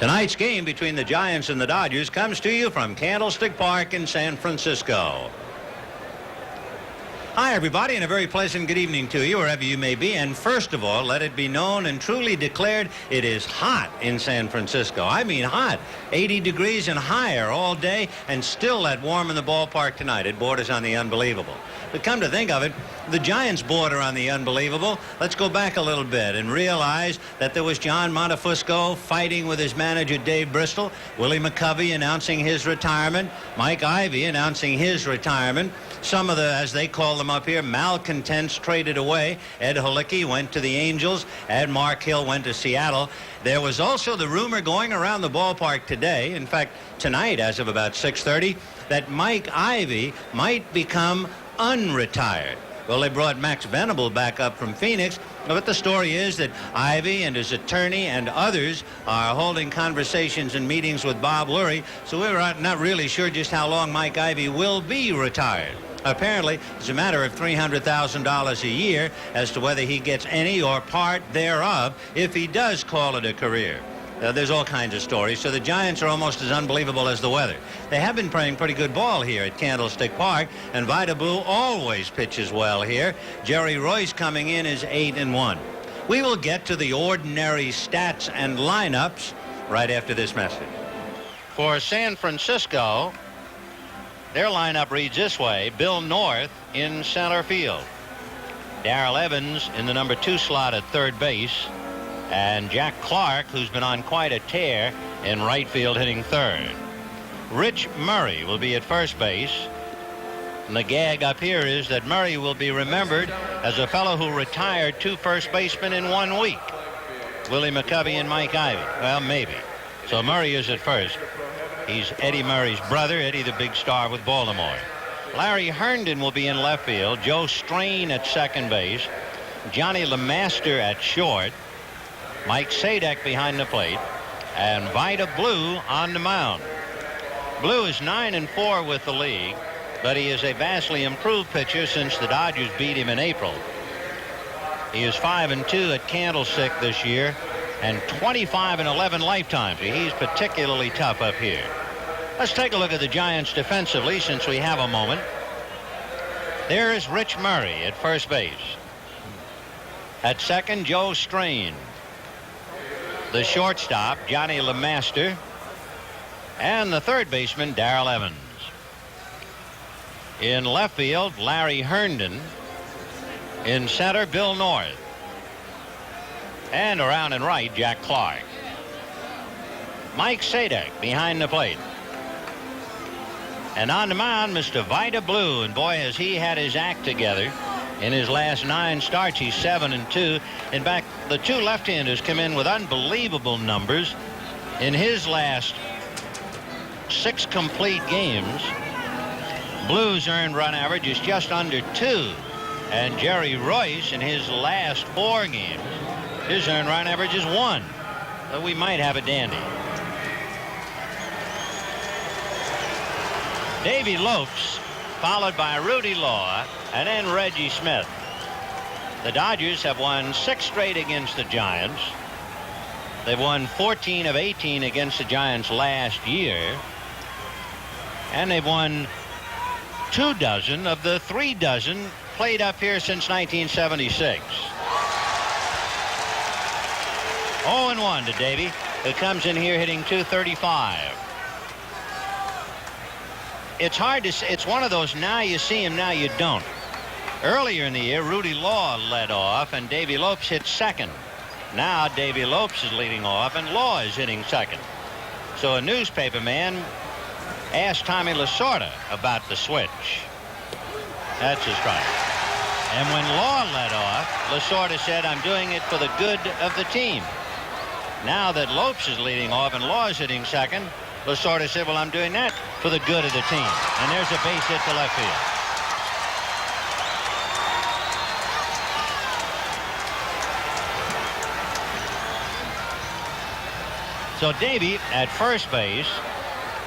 Tonight's game between the Giants and the Dodgers comes to you from Candlestick Park in San Francisco. Hi, everybody, and a very pleasant good evening to you, wherever you may be. And first of all, let it be known and truly declared, it is hot in San Francisco. I mean hot. 80 degrees and higher all day, and still that warm in the ballpark tonight. It borders on the unbelievable. But come to think of it, the Giants border on the unbelievable. Let's go back a little bit and realize that there was John Montefusco fighting with his manager Dave Bristol, Willie McCovey announcing his retirement, Mike Ivey announcing his retirement. Some of the, as they call them up here, malcontents traded away. Ed Halicki went to the Angels. Ed Mark Hill went to Seattle. There was also the rumor going around the ballpark today, in fact, tonight as of about 6:30, that Mike Ivey might become unretired. Well, they brought Max Venable back up from Phoenix, but the story is that Ivey and his attorney and others are holding conversations and meetings with Bob Lurie, so we're not really sure just how long Mike Ivey will be retired. Apparently, it's a matter of $300,000 a year as to whether he gets any or part thereof if he does call it a career. There's all kinds of stories, so the Giants are almost as unbelievable as the weather. They have been playing pretty good ball here at Candlestick Park, and Vida Blue always pitches well here. Jerry Royce coming in is 8-1. We will get to the ordinary stats and lineups right after this message. For San Francisco, their lineup reads this way: Bill North in center field, Darrell Evans in the number 2 slot at third base, and Jack Clark, who's been on quite a tear in right field, hitting third. Rich Murray will be at first base. And the gag up here is that Murray will be remembered as a fellow who retired 2 first basemen in 1 week. Willie McCovey and Mike Ivey. Well, maybe. So Murray is at first. He's Eddie Murray's brother, Eddie the big star with Baltimore. Larry Herndon will be in left field. Joe Strain at second base. Johnny LeMaster at short. Mike Sadek behind the plate, and Vida Blue on the mound. Blue is 9-4 with the league, but he is a vastly improved pitcher since the Dodgers beat him in April. He is 5-2 at Candlestick this year, and 25-11 lifetimes. He's particularly tough up here. Let's take a look at the Giants defensively since we have a moment. There is Rich Murray at first base. At second, Joe Strain. The shortstop, Johnny LeMaster, and the third baseman, Darrell Evans. In left field, Larry Herndon. In center, Bill North. And around and right, Jack Clark. Mike Sadek behind the plate. And on the mound, Mr. Vida Blue, and boy, has he had his act together. In his last 9 starts, he's 7-2. In fact, the 2 left-handers come in with unbelievable numbers. In his last 6 complete games, Blue's earned run average is just under 2. And Jerry Royce, in his last 4 games, his earned run average is 1. So we might have a dandy. Davy Lopes, followed by Rudy Law, and then Reggie Smith. The Dodgers have won 6 straight against the Giants. They've won 14 of 18 against the Giants last year. And they've won 24 of the 36 played up here since 1976. 0-1 to Davy, who comes in here hitting .235. It's hard to say. It's one of those now you see him, now you don't. Earlier in the year, Rudy Law led off, and Davy Lopes hit second. Now Davy Lopes is leading off, and Law is hitting second. So a newspaper man asked Tommy Lasorda about the switch. That's his strike. And when Law led off, Lasorda said, "I'm doing it for the good of the team." Now that Lopes is leading off and Law is hitting second, Lasorda said, "Well, I'm doing that for the good of the team." And there's a base hit to left field. So Davy at first base,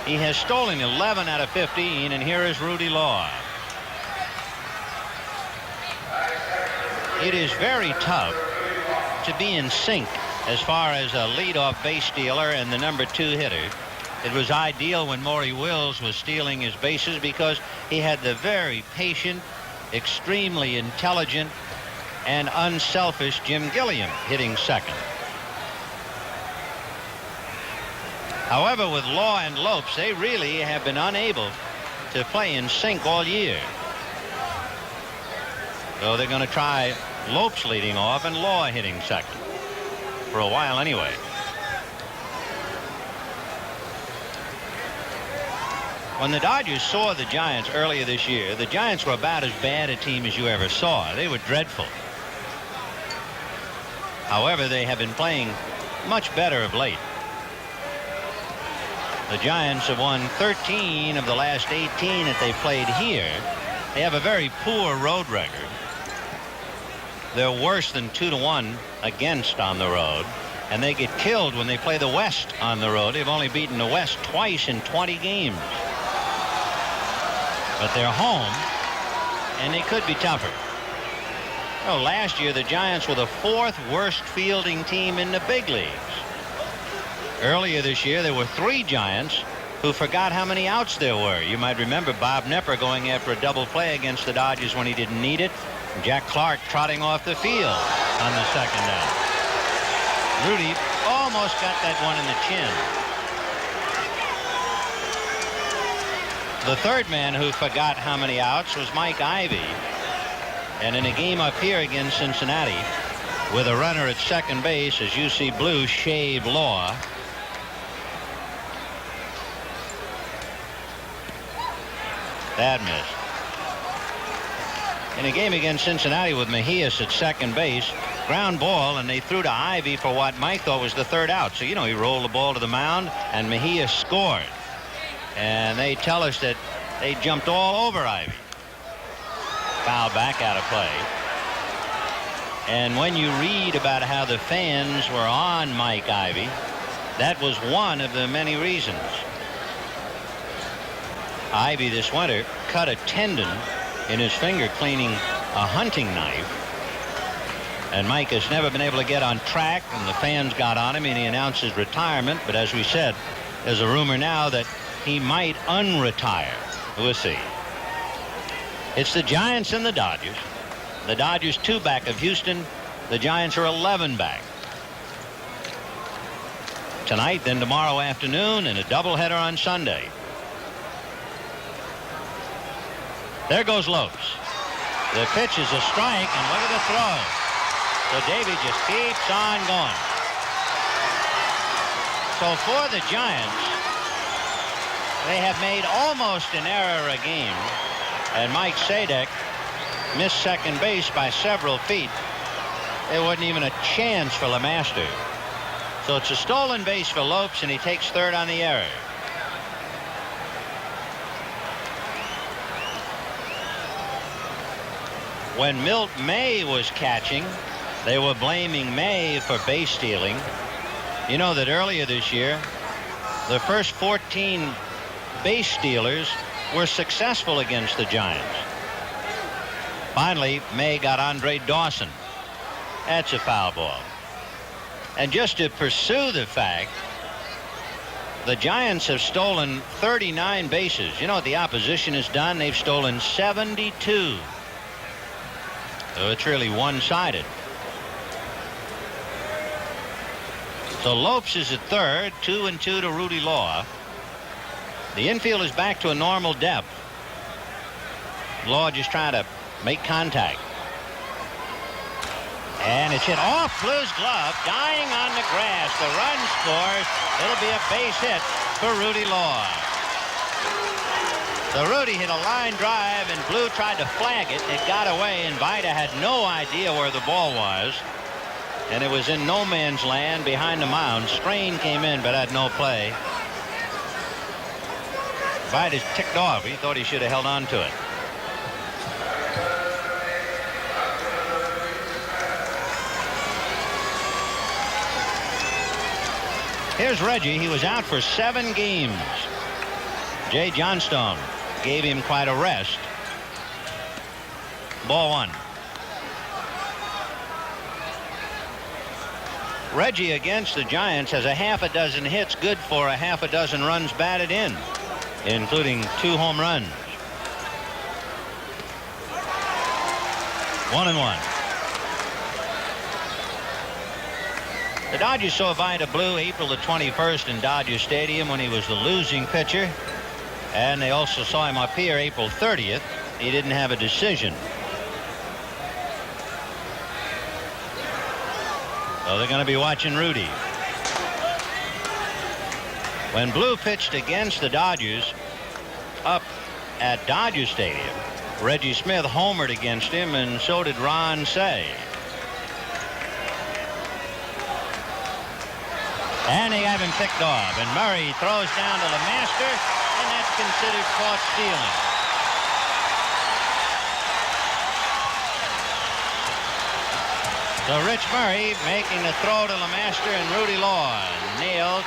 he has stolen 11 out of 15, and here is Rudy Law. It is very tough to be in sync as far as a leadoff base stealer and the number 2 hitter. It was ideal when Maury Wills was stealing his bases because he had the very patient, extremely intelligent, and unselfish Jim Gilliam hitting second. However, with Law and Lopes, they really have been unable to play in sync all year. So they're going to try Lopes leading off and Law hitting second for a while anyway. When the Dodgers saw the Giants earlier this year, the Giants were about as bad a team as you ever saw. They were dreadful. However, they have been playing much better of late. The Giants have won 13 of the last 18 that they played here. They have a very poor road record. They're worse than 2-1 against on the road, and they get killed when they play the West on the road. They've only beaten the West twice in 20 games. But they're home, and they could be tougher. Oh, last year the Giants were the 4th worst fielding team in the big leagues. Earlier this year there were 3 Giants who forgot how many outs there were. You might remember Bob Knepper going after a double play against the Dodgers when he didn't need it. Jack Clark trotting off the field on the second out. Rudy almost got that one in the chin. The third man who forgot how many outs was Mike Ivy. And in a game up here against Cincinnati, with a runner at second base as you see Blue shave Law, that missed. In a game against Cincinnati with Mejias at second base, ground ball, and they threw to Ivy for what Mike thought was the third out. So, you know, he rolled the ball to the mound, and Mejias scored. And they tell us that they jumped all over Ivy. Foul back out of play. And when you read about how the fans were on Mike Ivy, that was one of the many reasons. Ivy this winter cut a tendon in his finger cleaning a hunting knife. And Mike has never been able to get on track, and the fans got on him, and he announced his retirement. But as we said, there's a rumor now that he might unretire. We'll see. It's the Giants and the Dodgers. The Dodgers 2 back of Houston. The Giants are 11 back. Tonight, then tomorrow afternoon, and a doubleheader on Sunday. There goes Lopes. The pitch is a strike, and look at the throw. So Davey just keeps on going. So for the Giants, they have made almost an error a game, and Mike Sadek missed second base by several feet. There wasn't even a chance for LeMaster. So it's a stolen base for Lopes, and he takes third on the error. When Milt May was catching, they were blaming May for base stealing. You know that earlier this year, the first 14 base stealers were successful against the Giants. Finally, May got Andre Dawson. That's a foul ball. And just to pursue the fact, the Giants have stolen 39 bases. You know what the opposition has done? They've stolen 72. So it's really one-sided. So Lopes is at third, 2-2 to Rudy Law. The infield is back to a normal depth. Law just trying to make contact. And it's hit off Blue's glove, dying on the grass. The run scores. It'll be a base hit for Rudy Law. So Rudy hit a line drive, and Blue tried to flag it. It got away, and Vida had no idea where the ball was. And it was in no man's land behind the mound. Strain came in, but had no play. Vida's ticked off. He thought he should have held on to it. Here's Reggie. He was out for 7 games. Jay Johnstone gave him quite a rest. Ball 1. Reggie against the Giants has a half a dozen hits, good for a half a dozen runs batted in, including 2 home runs. 1-1. The Dodgers saw Vida Blue April the 21st in Dodger Stadium when he was the losing pitcher, and they also saw him up here April 30th. He didn't have a decision. So they're going to be watching Rudy. When Blue pitched against the Dodgers up at Dodger Stadium, Reggie Smith homered against him, and so did Ron Cey. And they have him picked off, and Murray throws down to LeMaster, and that's considered caught stealing. So Rich Murray making the throw to LeMaster, and Rudy Law nailed,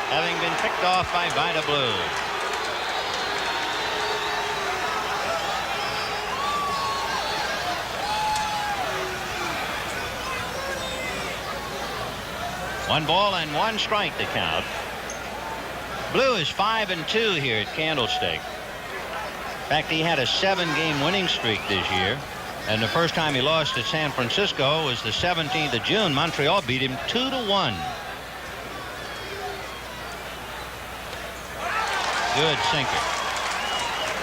having been picked off by Vida Blue. One ball and 1 strike to count. Blue is 5-2 here at Candlestick. In fact, he had a 7-game winning streak this year. And the first time he lost at San Francisco was the 17th of June. Montreal beat him 2-1. Good sinker.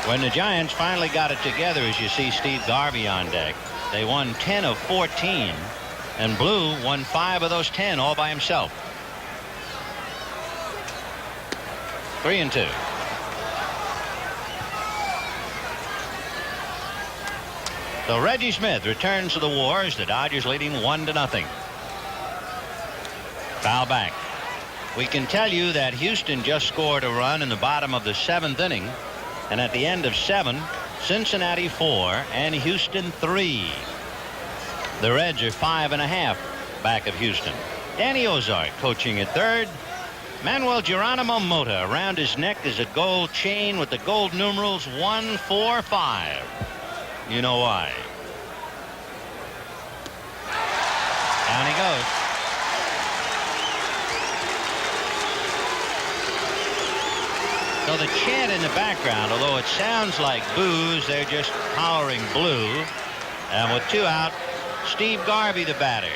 When the Giants finally got it together, as you see Steve Garvey on deck, they won 10 of 14, and Blue won 5 of those 10 all by himself. 3-2. So Reggie Smith returns to the war as the Dodgers leading 1-0. Foul back. We can tell you that Houston just scored a run in the bottom of the 7th inning, and at the end of 7, Cincinnati 4 and Houston 3. The Reds are 5.5 back of Houston. Danny Ozark coaching at third. Manuel Geronimo Mota around his neck is a gold chain with the gold numerals 145. You know why. Down he goes. So the chant in the background, although it sounds like boos, they're just hollering Blue. And with 2 out, Steve Garvey, the batter.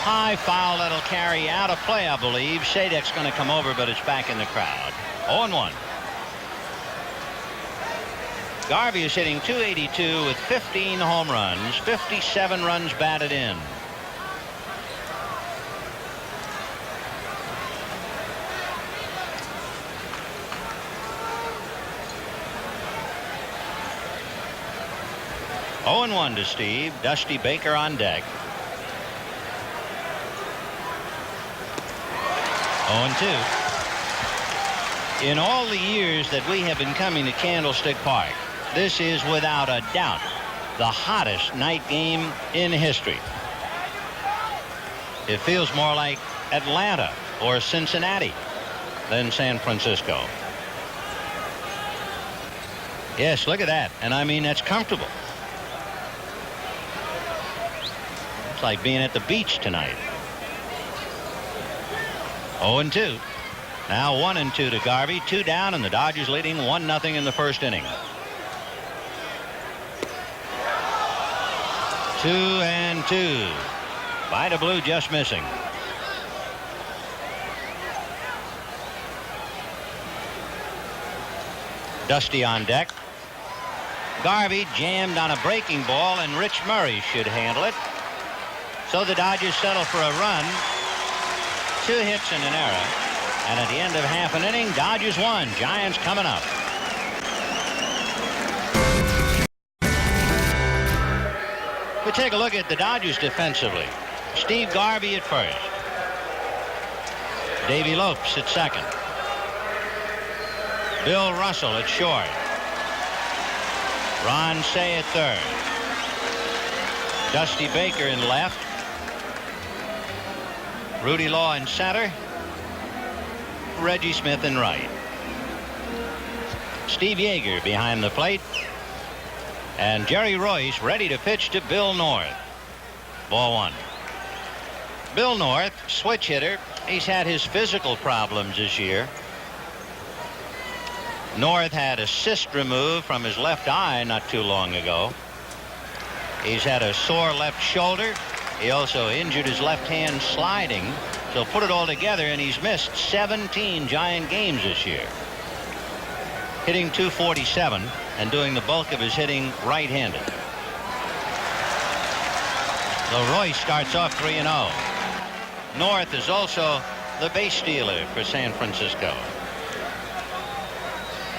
High foul that'll carry out of play, I believe. Sadek's going to come over, but it's back in the crowd. 0-1. Garvey is hitting .282 with 15 home runs, 57 runs batted in. Oh, 0-1 to Steve. Dusty Baker on deck. 0-2. In all the years that we have been coming to Candlestick Park, this is without a doubt the hottest night game in history. It feels more like Atlanta or Cincinnati than San Francisco. Yes, look at that. And I mean, that's comfortable. It's like being at the beach tonight. 0-2. Now 1-2 to Garvey. 2 down, and the Dodgers leading 1-0 in the first inning. 2-2. Vida Blue just missing. Dusty on deck. Garvey jammed on a breaking ball, and Rich Murray should handle it. So the Dodgers settle for a run. 2 hits and an error. And at the end of half an inning, Dodgers 1. Giants coming up. We take a look at the Dodgers defensively. Steve Garvey at first. Davey Lopes at second. Bill Russell at short. Ron Cey at third. Dusty Baker in left. Rudy Law in center. Reggie Smith in right. Steve Yeager behind the plate. And Jerry Royce ready to pitch to Bill North. Ball one. Bill North, switch hitter. He's had his physical problems this year. North had a cyst removed from his left eye not too long ago. He's had a sore left shoulder. He also injured his left hand sliding. So put it all together, and he's missed 17 Giant games this year. Hitting .247 and doing the bulk of his hitting right-handed. So Royce starts off 3-0. North is also the base stealer for San Francisco.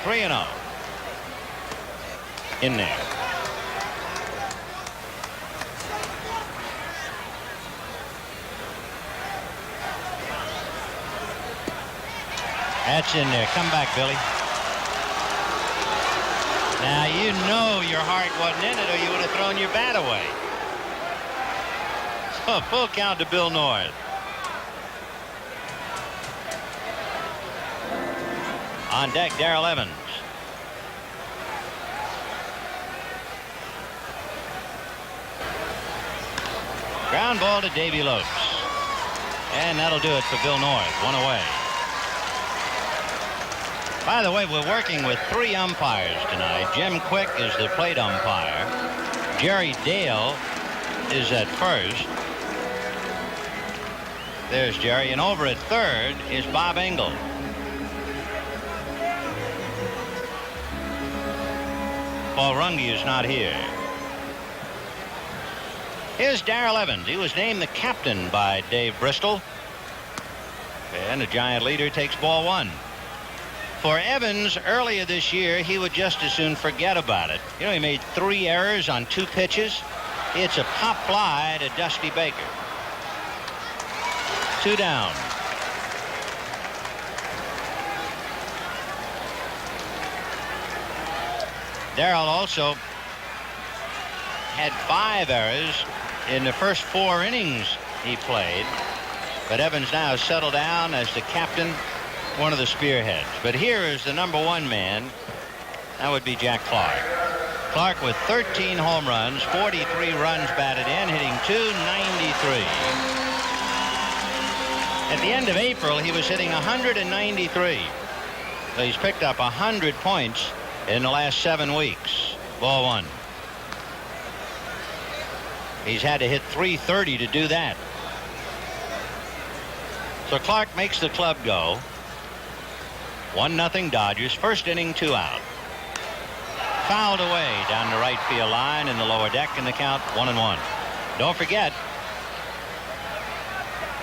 3-0. In there. That's in there. Come back, Billy. Now, you know your heart wasn't in it, or you would have thrown your bat away. So, full count to Bill North. On deck, Darrell Evans. Ground ball to Davy Lopes. And that'll do it for Bill North. One away. By the way, we're working with 3 umpires tonight. Jim Quick is the plate umpire. Jerry Dale is at first. There's Jerry. And over at third is Bob Engel. Paul Runge is not here. Here's Darrell Evans. He was named the captain by Dave Bristol. And the Giant leader takes ball one. For Evans, earlier this year, he would just as soon forget about it. You know, he made 3 errors on 2 pitches. It's a pop fly to Dusty Baker. 2 down. Darrell also had 5 errors in the first 4 innings he played. But Evans now has settled down as the captain, one of the spearheads. But here is the #1 man. That would be Jack Clark. Clark with 13 home runs, 43 runs batted in, hitting .293. At the end of April, he was hitting 193. So he's picked up 100 points in the last 7 weeks. Ball one. He's had to hit .330 to do that. So Clark makes the club go. 1-0 Dodgers. First inning, 2 out. Fouled away down the right field line in the lower deck, and the count 1-1. Don't forget,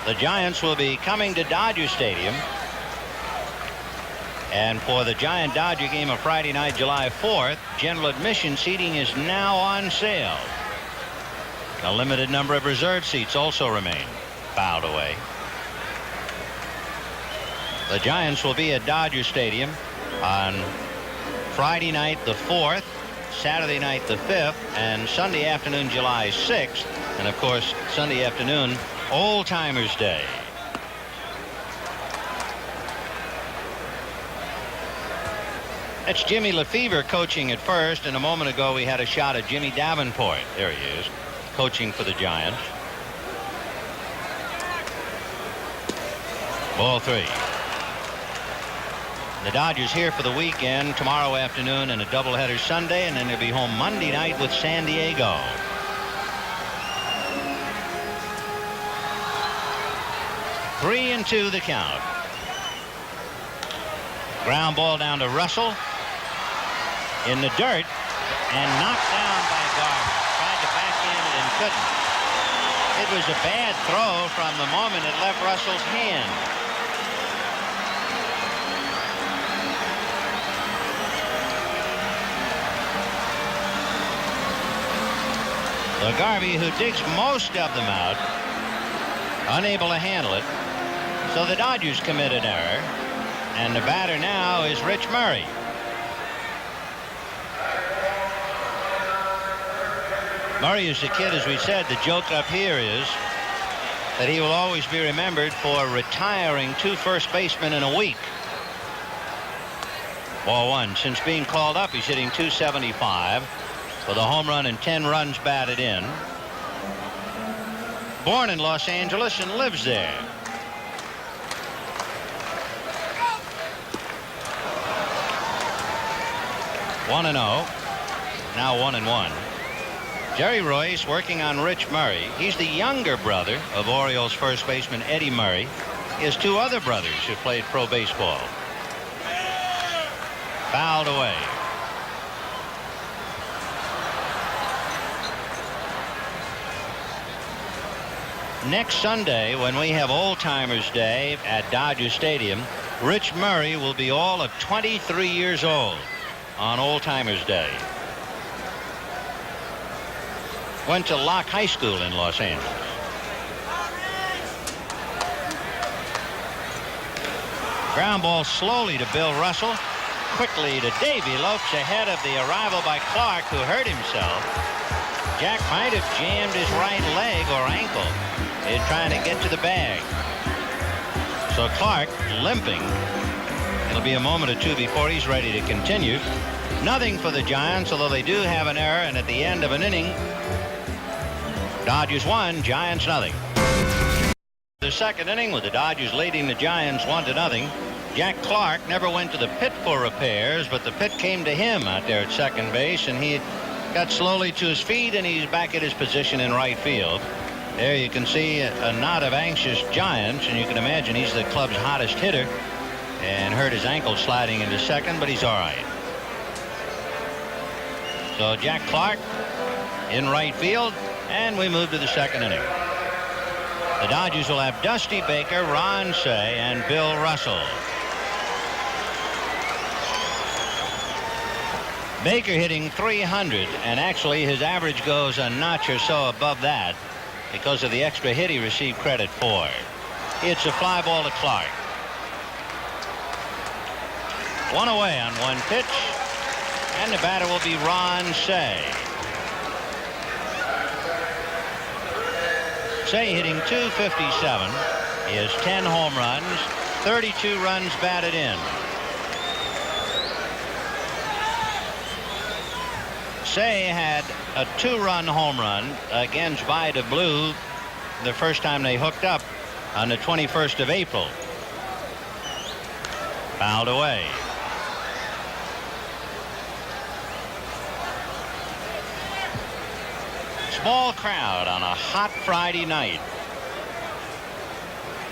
the Giants will be coming to Dodger Stadium. And for the Giant Dodger game of Friday night, July 4th, general admission seating is now on sale. A limited number of reserve seats also remain. Fouled away. The Giants will be at Dodger Stadium on Friday night the 4th, Saturday night the 5th, and Sunday afternoon, July 6th. And, of course, Sunday afternoon, Old Timers Day. That's Jimmy Lefevre coaching at first, and a moment ago we had a shot at Jimmy Davenport. There he is, coaching for the Giants. Ball 3. The Dodgers here for the weekend, tomorrow afternoon, and a doubleheader Sunday, and then they'll be home Monday night with San Diego. Three and 2 the count. Ground ball down to Russell in the dirt and knocked down by Garver. Tried to backhand it and couldn't. It was a bad throw from the moment it left Russell's hand. So Garvey, who digs most of them out, unable to handle it. So the Dodgers commit an error. And the batter now is Rich Murray. Murray is a kid, as we said. The joke up here is that he will always be remembered for retiring 2 first basemen in a week. Ball 1. Since being called up, he's hitting .275 with a home run and 10 runs batted in. Born in Los Angeles and lives there. One and 0. Now 1-1. Jerry Royce working on Rich Murray. He's the younger brother of Orioles first baseman Eddie Murray. He has 2 other brothers who played pro baseball. Fouled away. Next Sunday, when we have Old Timers Day at Dodger Stadium, Rich Murray will be all of 23 years old on Old Timers Day. Went to Locke High School in Los Angeles. Ground ball slowly to Bill Russell. Quickly to Davey Lopes ahead of the arrival by Clark, who hurt himself. Jack might have jammed his right leg or ankle in trying to get to the bag. So Clark limping. It'll be a moment or two before he's ready to continue. Nothing for the Giants, although they do have an error, and at the end of an inning, Dodgers 1, Giants nothing. The second inning with the Dodgers leading the Giants 1-0. Jack Clark never went to the pit for repairs, but the pit came to him out there at second base, and he got slowly to his feet, and he's back at his position in right field. There you can see a knot of anxious Giants, and you can imagine he's the club's hottest hitter, and hurt his ankle sliding into second, but he's all right. So Jack Clark in right field, and we move to the second inning. The Dodgers will have Dusty Baker, Ron Cey, and Bill Russell. Baker hitting .300, and actually his average goes a notch or so above that because of the extra hit he received credit for. It's a fly ball to Clark. 1 away on 1 pitch, and the batter will be Ron Cey. Cey hitting .257. He has 10 home runs, 32 runs batted in. Cey had a 2-run home run against Vida Blue the first time they hooked up on the 21st of April. Fouled away. Small crowd on a hot Friday night.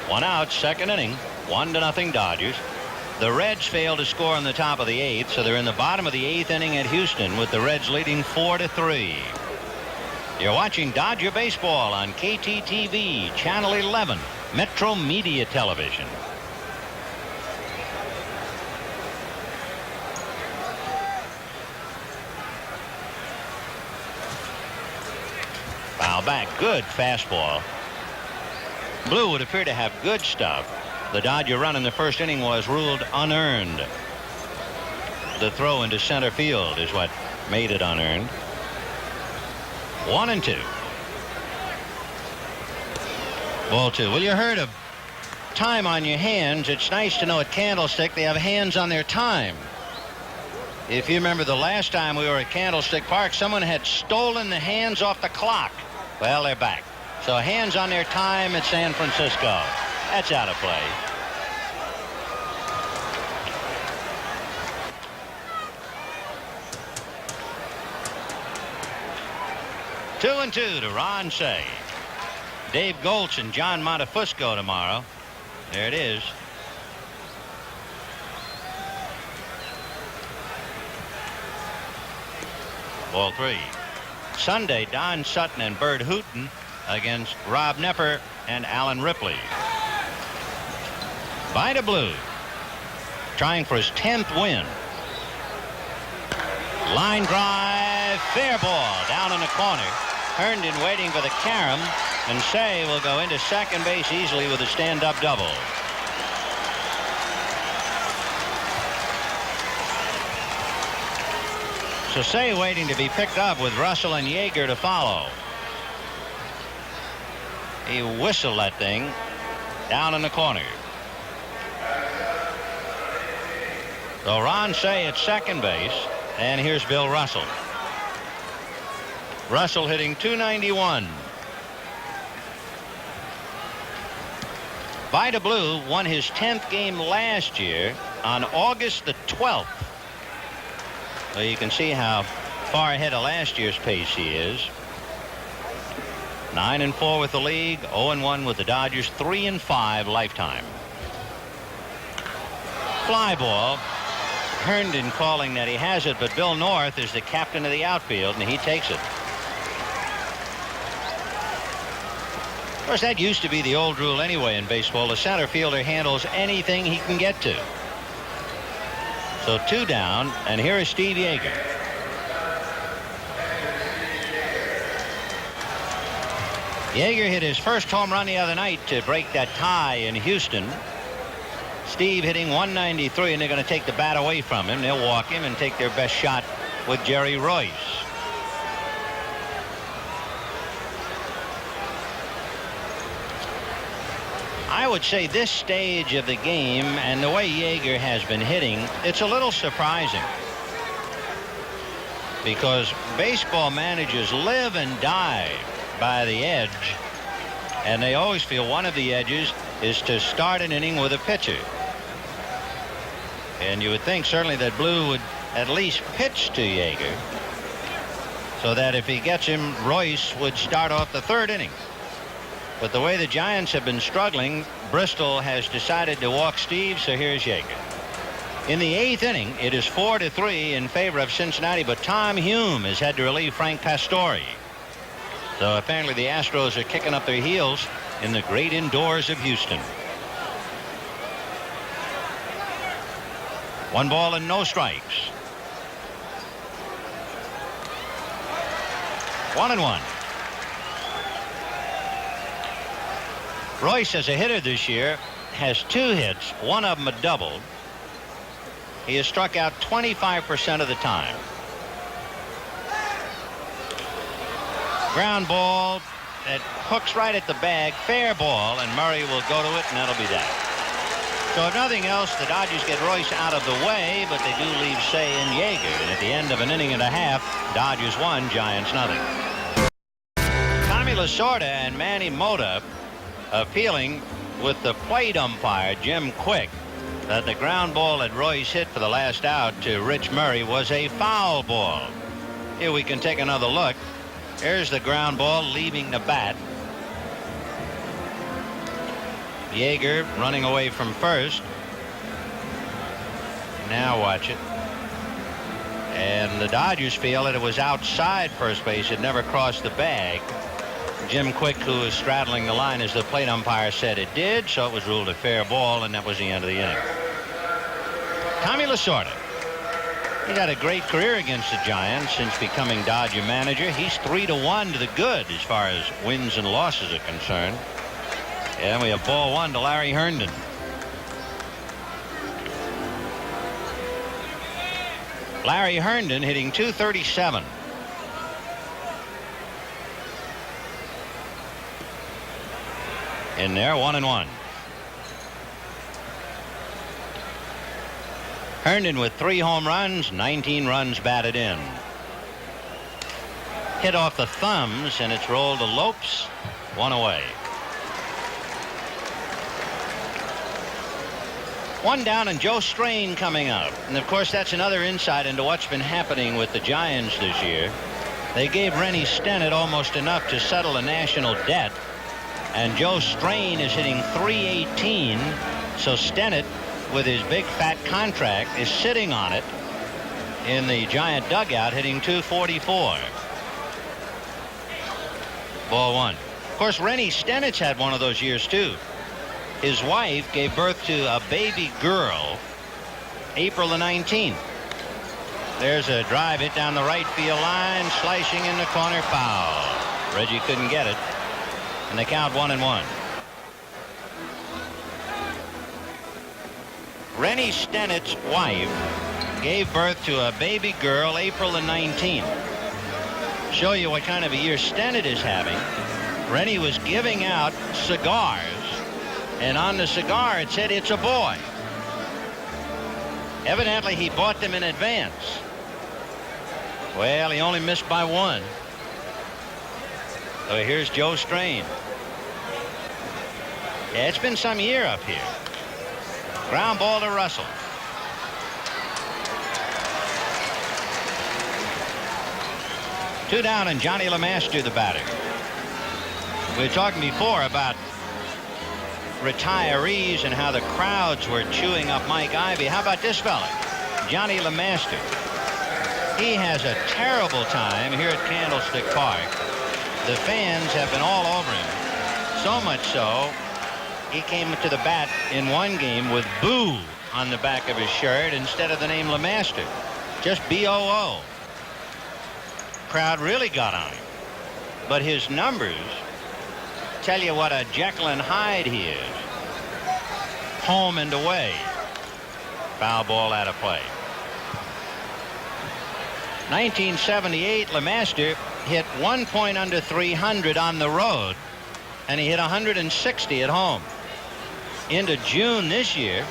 1 out, second inning, 1-0 Dodgers. The Reds failed to score in the top of the 8th, so they're in the bottom of the 8th inning at Houston with the Reds leading 4-3. You're watching Dodger baseball on KTTV, Channel 11, Metro Media Television. Foul back, good fastball. Blue would appear to have good stuff. The Dodger run in the first inning was ruled unearned. The throw into center field is what made it unearned. 1-2. Ball 2. Well, you heard of time on your hands. It's nice to know at Candlestick they have hands on their time. If you remember the last time we were at Candlestick Park, someone had stolen the hands off the clock. Well, they're back. So hands on their time at San Francisco. That's out of play. Two and 2 to Ron Cey. Dave Goltz and John Montefusco tomorrow. There it is. Ball 3. Sunday, Don Sutton and Bert Hooton against Rob Nepper and Alan Ripley. Vida Blue trying for his 10th win. Line drive, fair ball down in the corner. Herndon waiting for the carom, and Cey will go into second base easily with a stand-up double. So Cey waiting to be picked up with Russell and Yeager to follow. He whistled that thing down in the corner. So Ron Cey at second base, and here's Bill Russell. Russell hitting .291. Vida Blue won his 10th game last year on August the 12th. So you can see how far ahead of last year's pace he is. 9-4 with the league, 0-1 with the Dodgers, 3-5 lifetime. Fly ball. Herndon calling that he has it, but Bill North is the captain of the outfield, and he takes it. Of course, that used to be the old rule anyway in baseball. The center fielder handles anything he can get to. So 2 down, and here is Steve Yeager. Yeager hit his first home run the other night to break that tie in Houston. Steve hitting .193, and they're going to take the bat away from him. They'll walk him and take their best shot with Jerry Royce. I would say this stage of the game and the way Yeager has been hitting, it's a little surprising. Because baseball managers live and die by the edge, and they always feel one of the edges is to start an inning with a pitcher. And you would think certainly that Blue would at least pitch to Yeager, so that if he gets him, Royce would start off the 3rd inning. But the way the Giants have been struggling, Bristol has decided to walk Steve, so here's Yeager. In the 8th inning, it is 4-3 in favor of Cincinnati, but Tom Hume has had to relieve Frank Pastore. So apparently the Astros are kicking up their heels in the great indoors of Houston. 1 ball and no strikes. 1-1. Royce, as a hitter this year, has 2 hits, one of them a double. He has struck out 25% of the time. Ground ball that hooks right at the bag, fair ball, and Murray will go to it, and that'll be that. So if nothing else, the Dodgers get Royce out of the way, but they do leave Cey and Yeager. And at the end of an inning and a half, Dodgers 1, Giants nothing. Tommy Lasorda and Manny Mota appealing with the plate umpire, Jim Quick, that the ground ball that Royce hit for the last out to Rich Murray was a foul ball. Here we can take another look. Here's the ground ball leaving the bat. Yeager running away from first. Now watch it. And the Dodgers feel that it was outside first base. It never crossed the bag. Jim Quick, who was straddling the line as the plate umpire, said it did, so it was ruled a fair ball, and that was the end of the inning. Tommy Lasorda. He's had a great career against the Giants since becoming Dodger manager. He's 3-1 to the good as far as wins and losses are concerned. And we have ball 1 to Larry Herndon. Larry Herndon hitting .237. In there, 1-1. Herndon with 3 home runs, 19 runs batted in. Hit off the thumbs, and it's rolled to Lopes. 1 away. 1 down, and Joe Strain coming up. And of course, that's another insight into what's been happening with the Giants this year. They gave Rennie Stennett almost enough to settle a national debt. And Joe Strain is hitting .318. So Stennett, with his big fat contract, is sitting on it in the Giant dugout, hitting .244. Ball 1. Of course, Rennie Stennett's had one of those years too. His wife gave birth to a baby girl April the 19th. There's a drive hit down the right field line, slicing in the corner, foul. Reggie couldn't get it, and they count 1-1. Rennie Stennett's wife gave birth to a baby girl April the 19th. Show you what kind of a year Stennett is having. Rennie was giving out cigars, and on the cigar it said it's a boy. Evidently he bought them in advance. Well, he only missed by one. So here's Joe Strain. Yeah, it's been some year up here. Ground ball to Russell. Two down, and Johnny LeMaster, the batter. We were talking before about retirees and how the crowds were chewing up Mike Ivy. How about this fella, Johnny LeMaster? He has a terrible time here at Candlestick Park. The fans have been all over him. So much so, he came to the bat in one game with Boo on the back of his shirt instead of the name LeMaster. Just B-O-O. Crowd really got on him. But his numbers tell you what a Jekyll and Hyde he is. Home and away. Foul ball out of play. 1978, LeMaster hit 1 point under 300 on the road, and he hit 160 at home. Into June this year,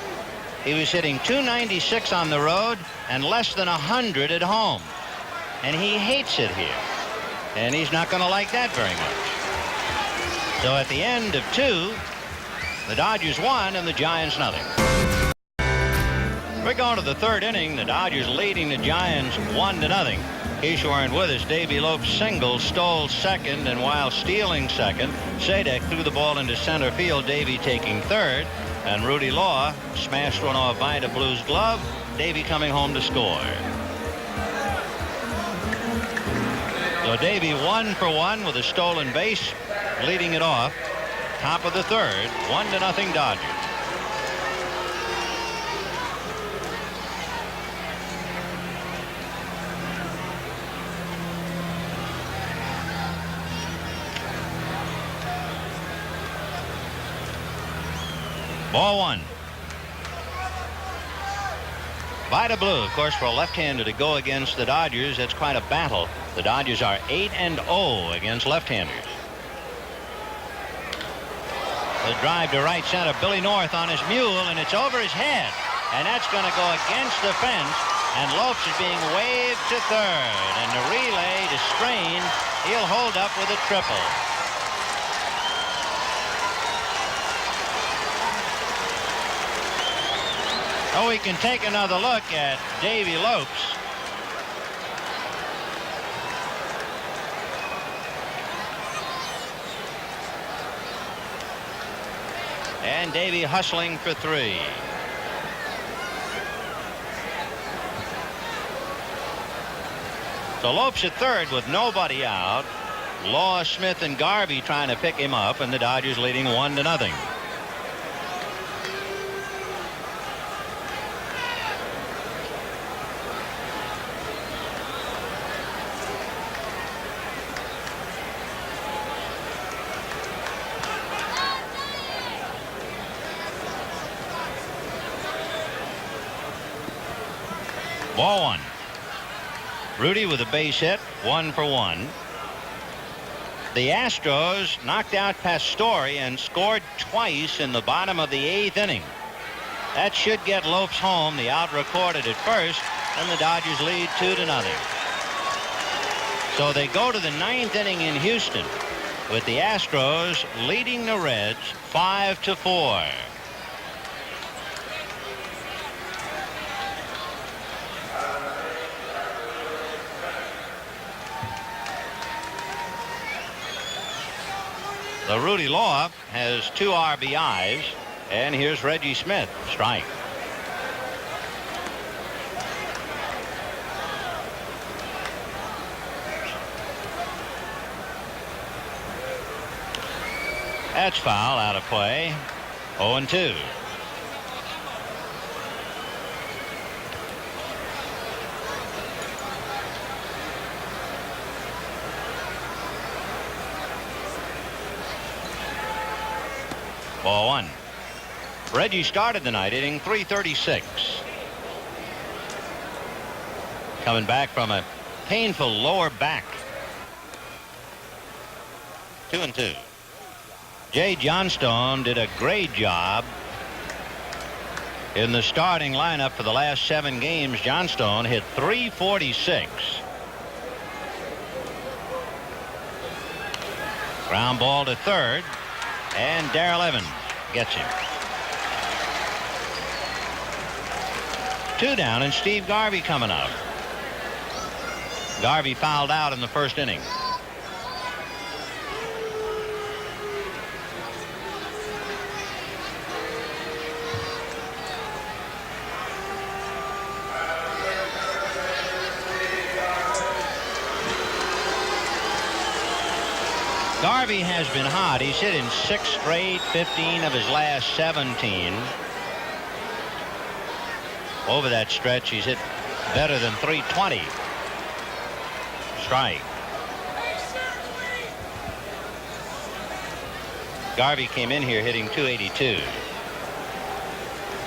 he was hitting 296 on the road and less than 100 at home. And he hates it here. And he's not going to like that very much. So at the end of 2, the Dodgers won and the Giants nothing. We're going to the third inning. The Dodgers leading the Giants 1-0. In case you weren't with us, Davey Lopes single stole second, and while stealing second, Sadek threw the ball into center field, Davey taking third, and Rudy Law smashed one off Vida Blue's glove, Davey coming home to score. So Davey 1 for 1 with a stolen base, leading it off. Top of the third, 1-0 Dodgers. Ball one. Vida Blue, of course, for a left-hander to go against the Dodgers, that's quite a battle. The Dodgers are 8-0 against left-handers. The drive to right center, Billy North on his mule, and it's over his head. And that's going to go against the fence, and Lopes is being waved to third. And the relay to Strain, he'll hold up with a triple. Oh, we can take another look at Davey Lopes. And Davey hustling for 3. So Lopes at third with nobody out. Law, Smith, and Garvey trying to pick him up, and the Dodgers leading 1-0. Ball one. Rudy with a base hit, 1 for 1. The Astros knocked out Pastore and scored twice in the bottom of the 8th inning. That should get Lopes home. The out recorded at first, and the Dodgers lead 2-0. So they go to the 9th inning in Houston with the Astros leading the Reds 5-4. The Rudy Law has 2 RBIs, and here's Reggie Smith, strike. That's foul, out of play. 0-2. Ball one. Reggie started the night hitting .336. coming back from a painful lower back. 2-2. Jay Johnstone did a great job in the starting lineup for the last 7 games. Johnstone hit .346. Ground ball to third, and Darrell Evans gets him. 2 down, and Steve Garvey coming up. Garvey fouled out in the first inning. Garvey has been hot. He's hit in 6 straight, 15 of his last 17. Over that stretch, he's hit better than .320. Strike. Garvey came in here hitting .282.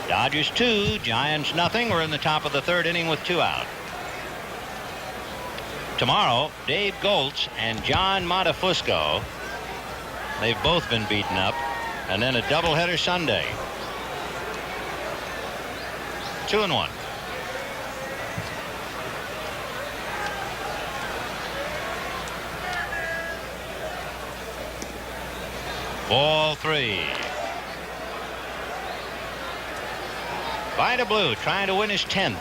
Dodgers 2, Giants nothing. We're in the top of the 3rd inning with 2 out. Tomorrow, Dave Goltz and John Montefusco. They've both been beaten up. And then a doubleheader Sunday. 2-1. Ball 3. Vida Blue trying to win his 10th.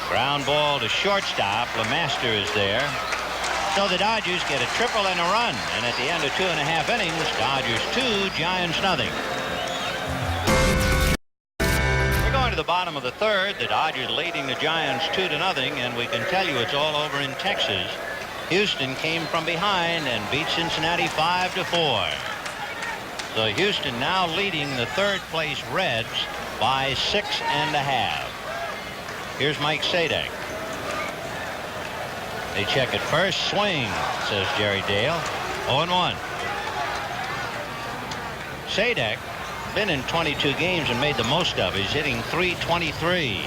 Ground ball to shortstop. LeMaster is there. So the Dodgers get a triple and a run. And at the end of 2.5 innings, Dodgers 2, Giants nothing. We're going to the bottom of the 3rd. The Dodgers leading the Giants 2-0. And we can tell you it's all over in Texas. Houston came from behind and beat Cincinnati 5-4. So Houston now leading the 3rd place Reds by 6.5. Here's Mike Sadek. They check it first. Swing, says Jerry Dale. 0-1. Sadek been in 22 games and made the most of it. He's hitting .323.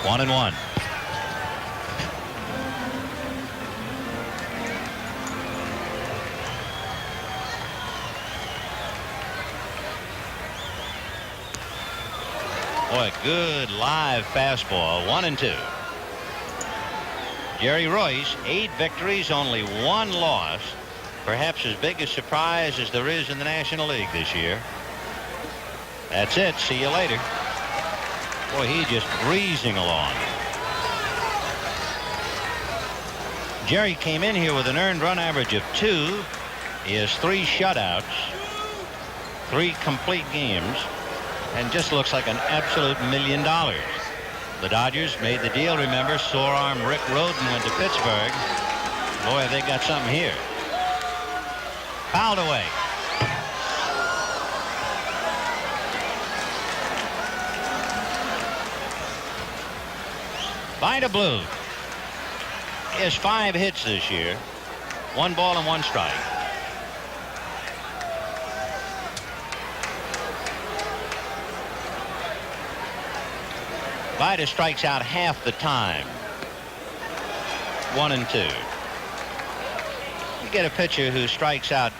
One and one. Boy, good live fastball. 1-2. Jerry Royce, 8 victories, only 1 loss. Perhaps as big a surprise as there is in the National League this year. That's it. See you later. Boy, he's just breezing along. Jerry came in here with an earned run average of 2. He has 3 shutouts, 3 complete games, and just looks like an absolute $1 million. The Dodgers made the deal, remember. Sore arm Rick Rhoden went to Pittsburgh. Boy, they got something here. Fouled away. Vida Blue. He has 5 hits this year. 1 ball and 1 strike. Vida strikes out half the time. 1-2. You get a pitcher who strikes out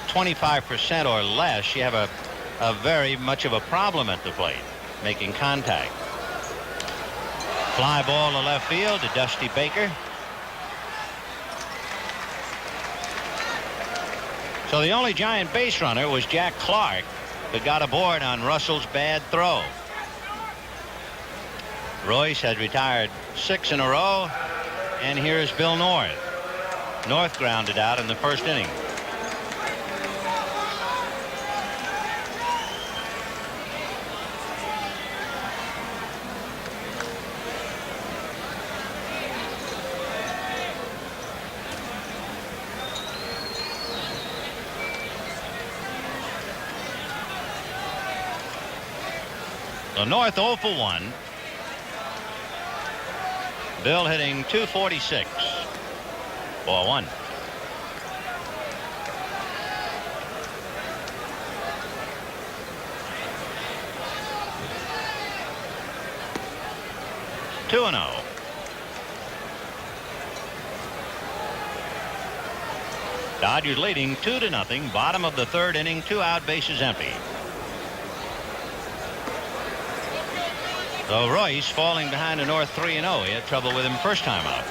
25% or less, you have a very much of a problem at the plate, making contact. Fly ball to left field to Dusty Baker. So the only Giant base runner was Jack Clark, but got aboard on Russell's bad throw. Royce had retired 6 in a row, and here's Bill North. North grounded out in the first inning. So North 0 for 1. Bill hitting .246. Ball 1. 2-0. Dodgers leading 2-0. Bottom of the third inning. 2 out, bases empty. So Royce falling behind the North 3-0. He had trouble with him first time out.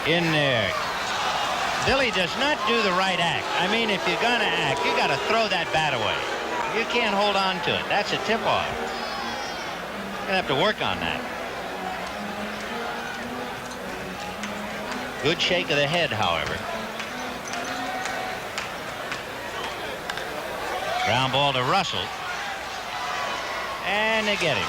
In there. Billy does not do the right act. I mean, if you're going to act, you got to throw that bat away. You can't hold on to it. That's a tip-off. You're going to have to work on that. Good shake of the head, however. Ground ball to Russell. And they get him.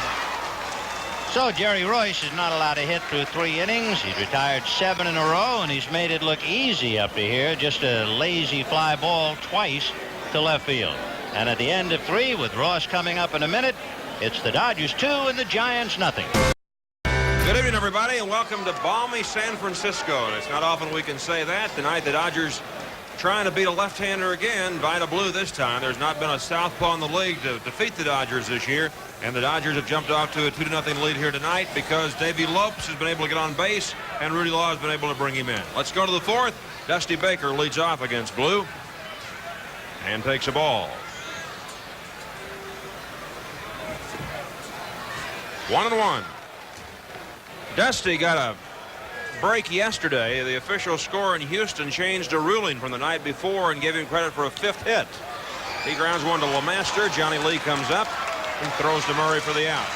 So Jerry Royce is not allowed to hit through 3 innings. He's retired 7 in a row, and he's made it look easy up to here. Just a lazy fly ball twice to left field. And at the end of 3, with Ross coming up in a minute, it's the Dodgers 2 and the Giants nothing. Good evening, everybody, and welcome to balmy San Francisco. And it's not often we can say that. Tonight, the Dodgers trying to beat a left-hander again. Vida Blue this time. There's not been a southpaw in the league to defeat the Dodgers this year. And the Dodgers have jumped off to a 2-0 lead here tonight because Davey Lopes has been able to get on base and Rudy Law has been able to bring him in. Let's go to the 4th. Dusty Baker leads off against Blue and takes a ball. 1-1. Dusty got a break yesterday. The official score in Houston changed a ruling from the night before and gave him credit for a 5th hit. He grounds one to LeMaster. Johnny Lee comes up and throws to Murray for the out.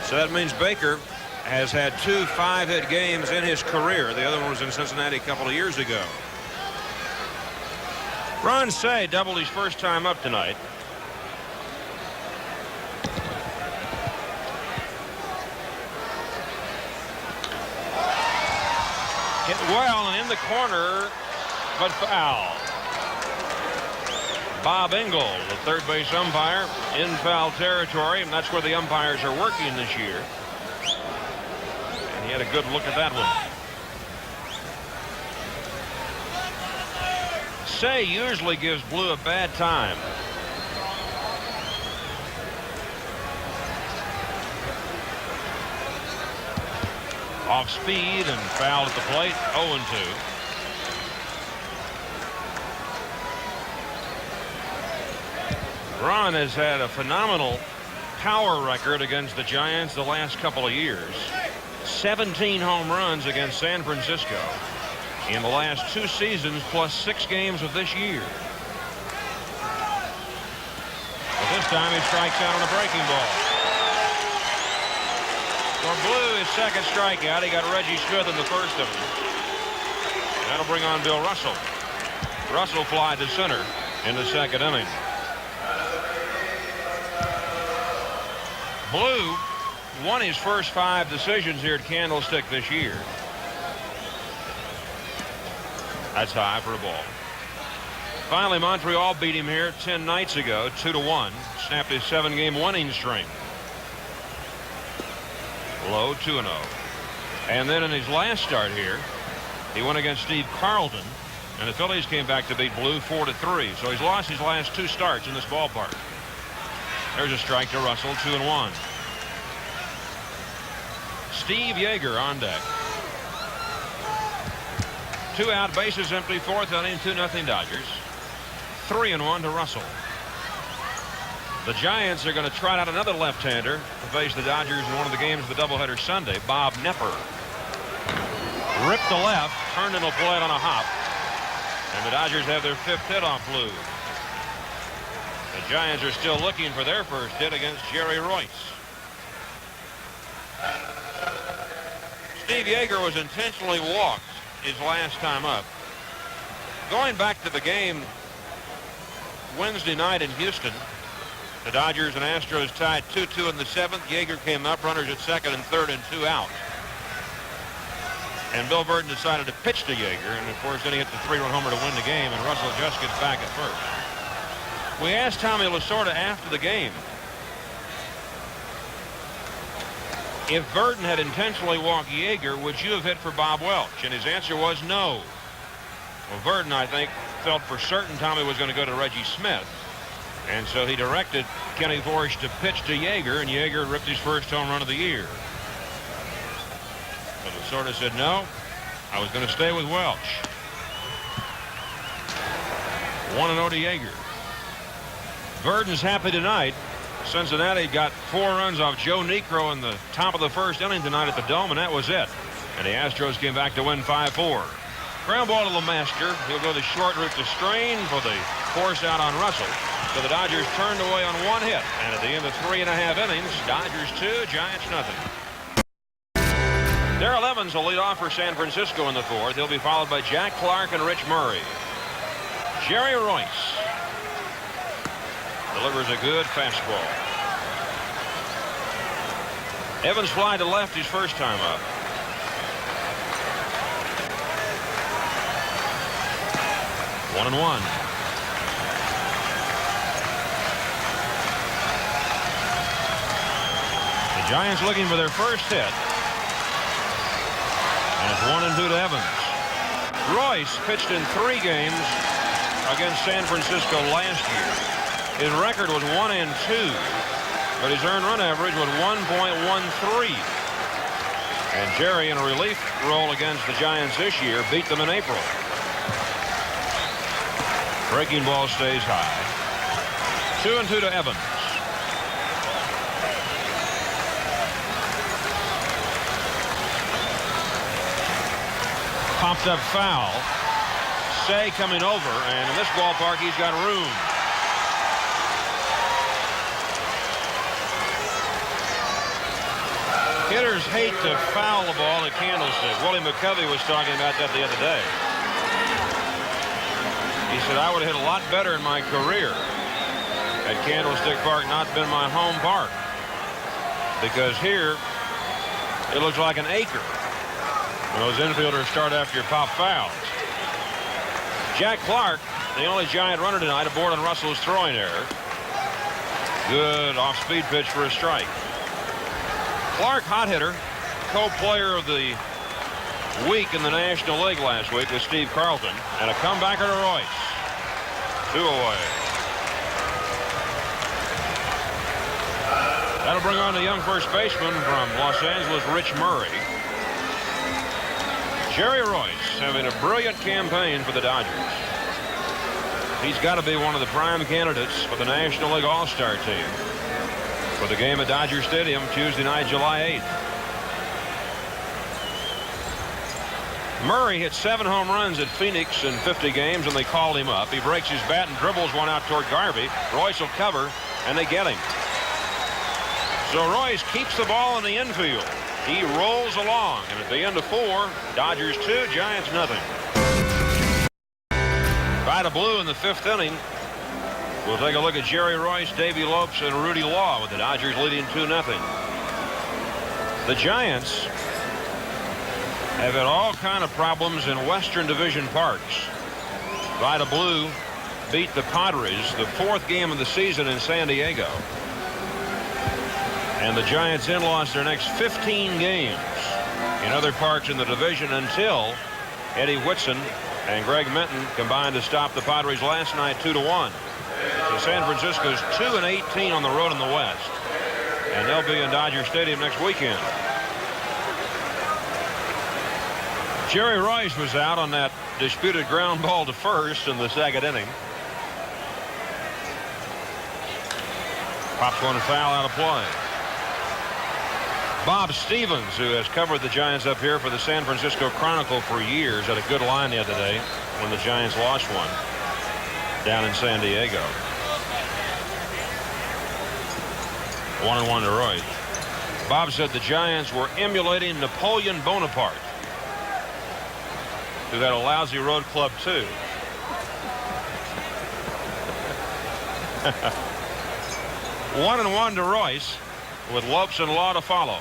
So that means Baker has had 2 5-hit games in his career. The other one was in Cincinnati a couple of years ago. Ron Cey doubled his first time up tonight. Hit well and in the corner, but foul. Bob Engel, the third base umpire, in foul territory, and that's where the umpires are working this year. And he had a good look at that one. Cey usually gives Blue a bad time. Off speed and fouled at the plate. 0-2. Ron has had a phenomenal power record against the Giants the last couple of years. 17 home runs against San Francisco in the last 2 seasons, plus 6 games of this year. But this time he strikes out on a breaking ball. For Blue, his second strikeout. He got Reggie Smith in the first of them. That'll bring on Bill Russell. Russell fly to center in the second inning. Blue won his first 5 decisions here at Candlestick this year. That's high for a ball. Finally, Montreal beat him here 10 nights ago, 2-1. Snapped his 7-game winning streak. Low 2-0. And then in his last start here, he went against Steve Carlton, and the Phillies came back to beat Blue 4-3. So he's lost his last 2 starts in this ballpark. There's a strike to Russell, 2-1. Steve Yeager on deck. 2 out, bases empty, 4th inning, 2-0 Dodgers. 3-1 to Russell. The Giants are going to trot out another left-hander to face the Dodgers in one of the games of the doubleheader Sunday. Bob Knepper. Ripped to left, turned into a play on a hop. And the Dodgers have their 5th hit off Blue. The Giants are still looking for their first hit against Jerry Royce. Steve Yeager was intentionally walked his last time up. Going back to the game Wednesday night in Houston, the Dodgers and Astros tied 2-2 in the 7th. Yeager came up, runners at 2nd and 3rd and 2 out. And Bill Burton decided to pitch to Yeager, and of course then he hit the 3-run homer to win the game, and Russell just gets back at first. We asked Tommy Lasorda after the game if Burton had intentionally walked Yeager, would you have hit for Bob Welch? And his answer was no. Well, Burton, I think, felt for certain Tommy was going to go to Reggie Smith. And so he directed Kenny Forrest to pitch to Yeager, and Yeager ripped his first home run of the year. But Lasorda said, no, I was going to stay with Welch. 1-0 to Yeager. Burton's happy tonight. Cincinnati got 4 runs off Joe Niekro in the top of the first inning tonight at the Dome, and that was it. And the Astros came back to win 5-4. Ground ball to LeMaster. He'll go the short route to Strain for the force out on Russell. So the Dodgers turned away on 1 hit. And at the end of 3.5 innings, Dodgers 2, Giants nothing. Darrell Evans will lead off for San Francisco in the 4th. He'll be followed by Jack Clark and Rich Murray. Jerry Royce delivers a good fastball. Evans fly to left his first time up. One and one. The Giants looking for their first hit. And it's 1-2 to Evans. Royce pitched in 3 games against San Francisco last year. His record was 1-2, but his earned run average was 1.13. And Jerry, in a relief role against the Giants this year, beat them in April. Breaking ball stays high. 2-2 to Evans. Popped up foul. Say coming over, and in this ballpark he's got room. Hitters hate to foul the ball at Candlestick. Willie McCovey was talking about that the other day. He said, I would have hit a lot better in my career had Candlestick Park not been my home park. Because here, it looks like an acre when those infielders start after your pop fouls. Jack Clark, the only Giant runner tonight, aboard on Russell's throwing error. Good off-speed pitch for a strike. Clark, hot hitter, co-player of the week in the National League last week with Steve Carlton, and a comebacker to Royce. 2 away. That'll bring on the young first baseman from Los Angeles, Rich Murray. Jerry Royce having a brilliant campaign for the Dodgers. He's got to be one of the prime candidates for the National League All-Star team for the game at Dodger Stadium Tuesday night, July 8th. Murray hit 7 home runs at Phoenix in 50 games, and they called him up. He breaks his bat and dribbles one out toward Garvey. Royce will cover, and they get him. So Royce keeps the ball in the infield. He rolls along, and at the end of 4, Dodgers 2, Giants nothing. Vida Blue in the 5th inning. We'll take a look at Jerry Royce, Davey Lopes, and Rudy Law with the Dodgers leading 2-0. The Giants have had all kind of problems in Western Division parks. Vida Blue beat the Padres, the 4th game of the season in San Diego. And the Giants then lost their next 15 games in other parks in the division until Eddie Whitson and Greg Minton combined to stop the Padres last night 2-1. So San Francisco's 2-18 on the road in the West, and they'll be in Dodger Stadium next weekend. Jerry Royce was out on that disputed ground ball to first in the 2nd inning. Pops one foul out of play. Bob Stevens, who has covered the Giants up here for the San Francisco Chronicle for years, had a good line the other day when the Giants lost one down in San Diego. 1-1 to Royce. Bob said the Giants were emulating Napoleon Bonaparte, who had a lousy road club too. 1-1 to Royce with Lopes and Law to follow.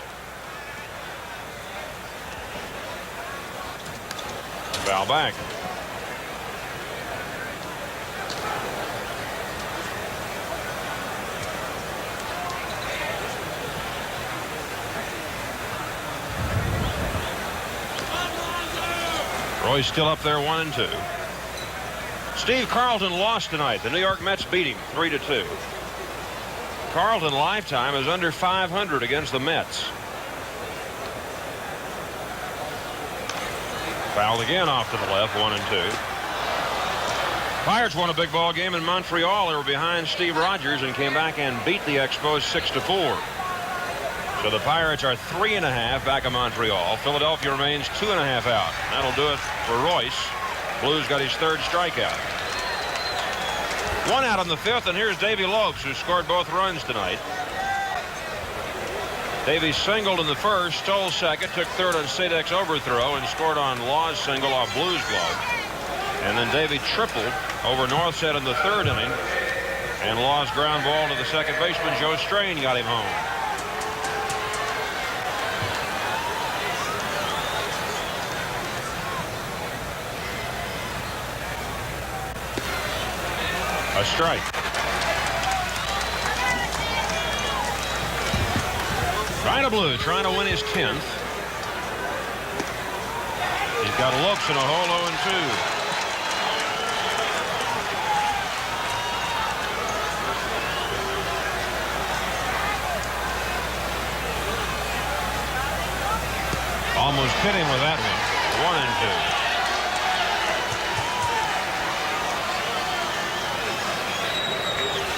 Foul back. So he's still up there 1-2. Steve Carlton lost tonight. The New York Mets beat him 3-2. Carlton lifetime is under 500 against the Mets. Fouled again off to the left, 1-2. Pirates won a big ball game in Montreal. They were behind Steve Rogers and came back and beat the Expos 6-4. So the Pirates are 3.5 back in Montreal. Philadelphia remains 2.5 out. That'll do it for Royce. Blues got his third strikeout. 1 out in the 5th, and here's Davey Lopes, who scored both runs tonight. Davey singled in the first, stole second, took third on Sadek's overthrow, and scored on Law's single off Blues glove. And then Davey tripled over Northside in the 3rd inning, and Law's ground ball to the second baseman, Joe Strain, got him home. A strike. Vida Blue trying to win his 10th. He's got Lopes in a hole 0-2. Almost hit him with that one. 1-2.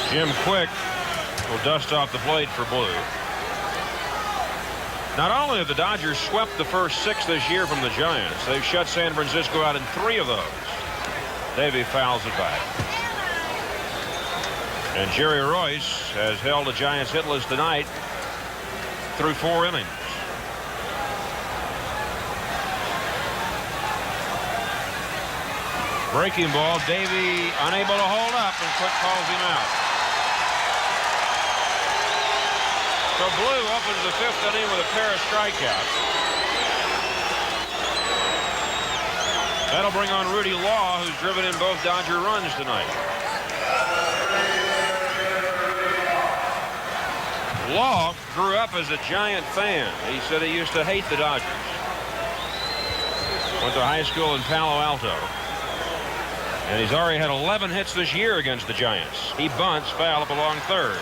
Jim Quick will dust off the plate for Blue. Not only have the Dodgers swept the first 6 this year from the Giants, they've shut San Francisco out in 3 of those. Davey fouls it back. And Jerry Royce has held the Giants hitless tonight through 4 innings. Breaking ball, Davey unable to hold up, and Quick calls him out. So Blue opens the 5th inning with a pair of strikeouts. That'll bring on Rudy Law, who's driven in both Dodger runs tonight. Law grew up as a Giant fan. He said he used to hate the Dodgers. Went to high school in Palo Alto. And he's already had 11 hits this year against the Giants. He bunts, foul up along 3rd.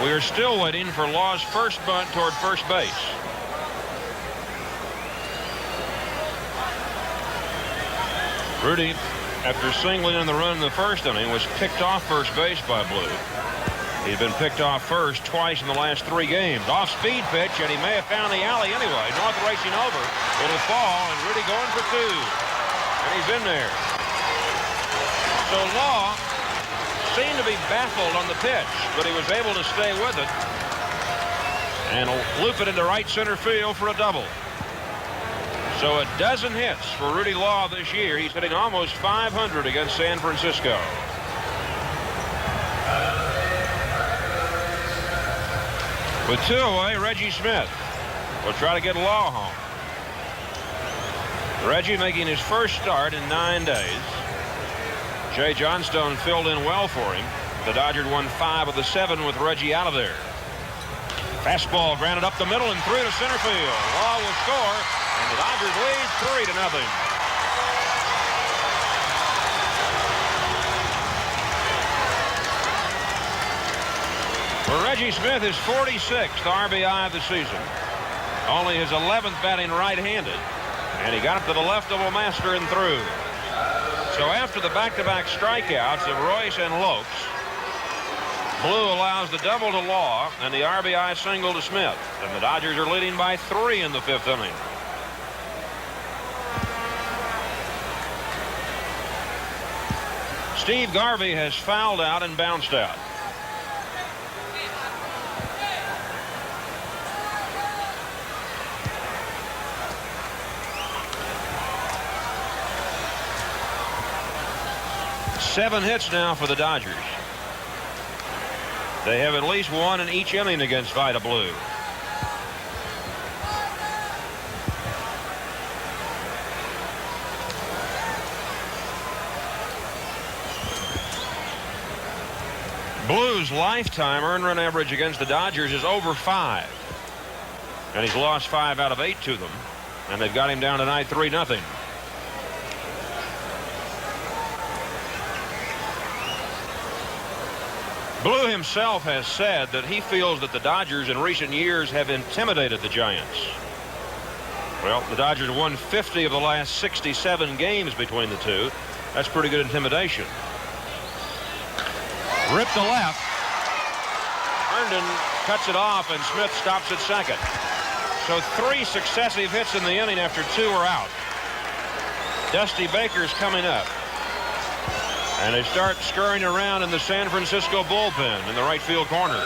We are still waiting for Law's first bunt toward first base. Rudy, after singling in the run in the 1st inning, was picked off first base by Blue. He's been picked off first twice in the last 3 games. Off speed pitch, and he may have found the alley anyway. North racing over. It'll fall, and Rudy going for 2. And he's in there. So Law seemed to be baffled on the pitch, but he was able to stay with it and loop it into right center field for a double. So 12 hits for Rudy Law this year. He's hitting almost 500 against San Francisco. With 2 away, Reggie Smith will try to get Law home. Reggie making his first start in 9 days. Jay Johnstone filled in well for him. The Dodgers won 5 of the 7 with Reggie out of there. Fastball grounded up the middle and through to center field. Law will score, and the Dodgers lead 3-0. For Reggie Smith, his 46th RBI of the season. Only his 11th batting right-handed. And he got up to the left double master and through. So after the back-to-back strikeouts of Royce and Lopes, Blue allows the double to Law and the RBI single to Smith. And the Dodgers are leading by 3 in the 5th inning. Steve Garvey has fouled out and bounced out. Seven hits now for the Dodgers. They have at least 1 in each inning against Vida Blue. Blue's lifetime earned run average against the Dodgers is over 5. And he's lost 5 out of 8 to them. and they've got him down tonight 3-0. Blue himself has said that he feels that the Dodgers in recent years have intimidated the Giants. Well, the Dodgers won 50 of the last 67 games between the two. That's pretty good intimidation. Ripped to left. Herndon cuts it off, and Smith stops at second. So 3 successive hits in the inning after 2 are out. Dusty Baker's coming up. And they start scurrying around in the San Francisco bullpen in the right field corner.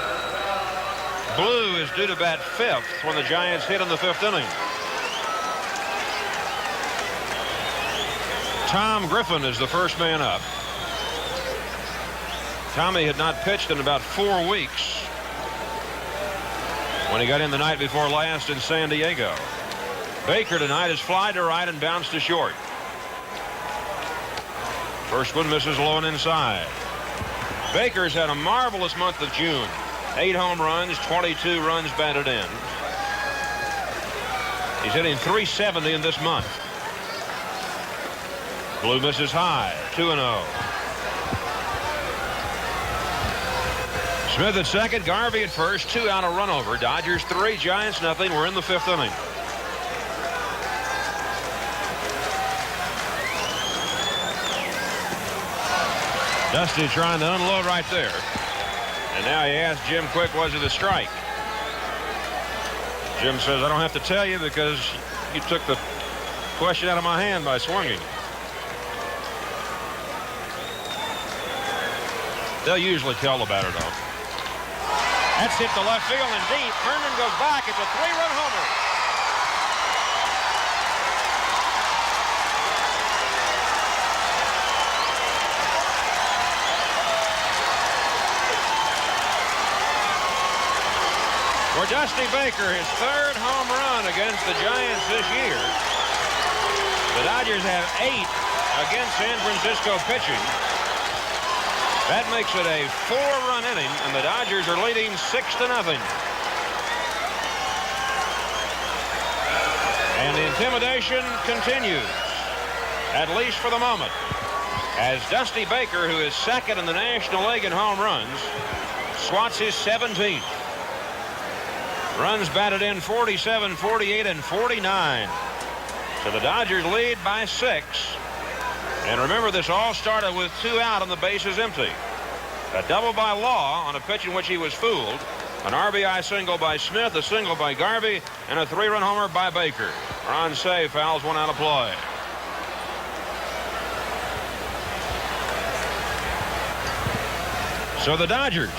Blue is due to bat 5th when the Giants hit in the 5th inning. Tom Griffin is the first man up. Tommy had not pitched in about 4 weeks when he got in the night before last in San Diego. Baker tonight is fly to right and bounced to short. First one misses low and inside. Baker's had a marvelous month of June. 8 home runs, 22 runs batted in. He's hitting .370 in this month. Blue misses high, 2-0. Smith at second, Garvey at first, 2 out, a run over. Dodgers 3, Giants nothing. We're in the 5th inning. Dusty trying to unload right there. And now he asked Jim Quick, was it a strike? Jim says, I don't have to tell you because you took the question out of my hand by swinging. They'll usually tell the batter, though. That's hit to left field and deep. Herndon goes back. It's a 3-run homer. For Dusty Baker, his 3rd home run against the Giants this year. The Dodgers have 8 against San Francisco pitching. That makes it a 4-run inning, and the Dodgers are leading 6-0. And the intimidation continues, at least for the moment, as Dusty Baker, who is 2nd in the National League in home runs, swats his 17th. Runs batted in 47, 48, and 49. So the Dodgers lead by 6. And remember, this all started with 2 out and the bases empty. A double by Law on a pitch in which he was fooled. An RBI single by Smith, a single by Garvey, and a 3-run homer by Baker. Ron Cey fouls 1 out of play. So the Dodgers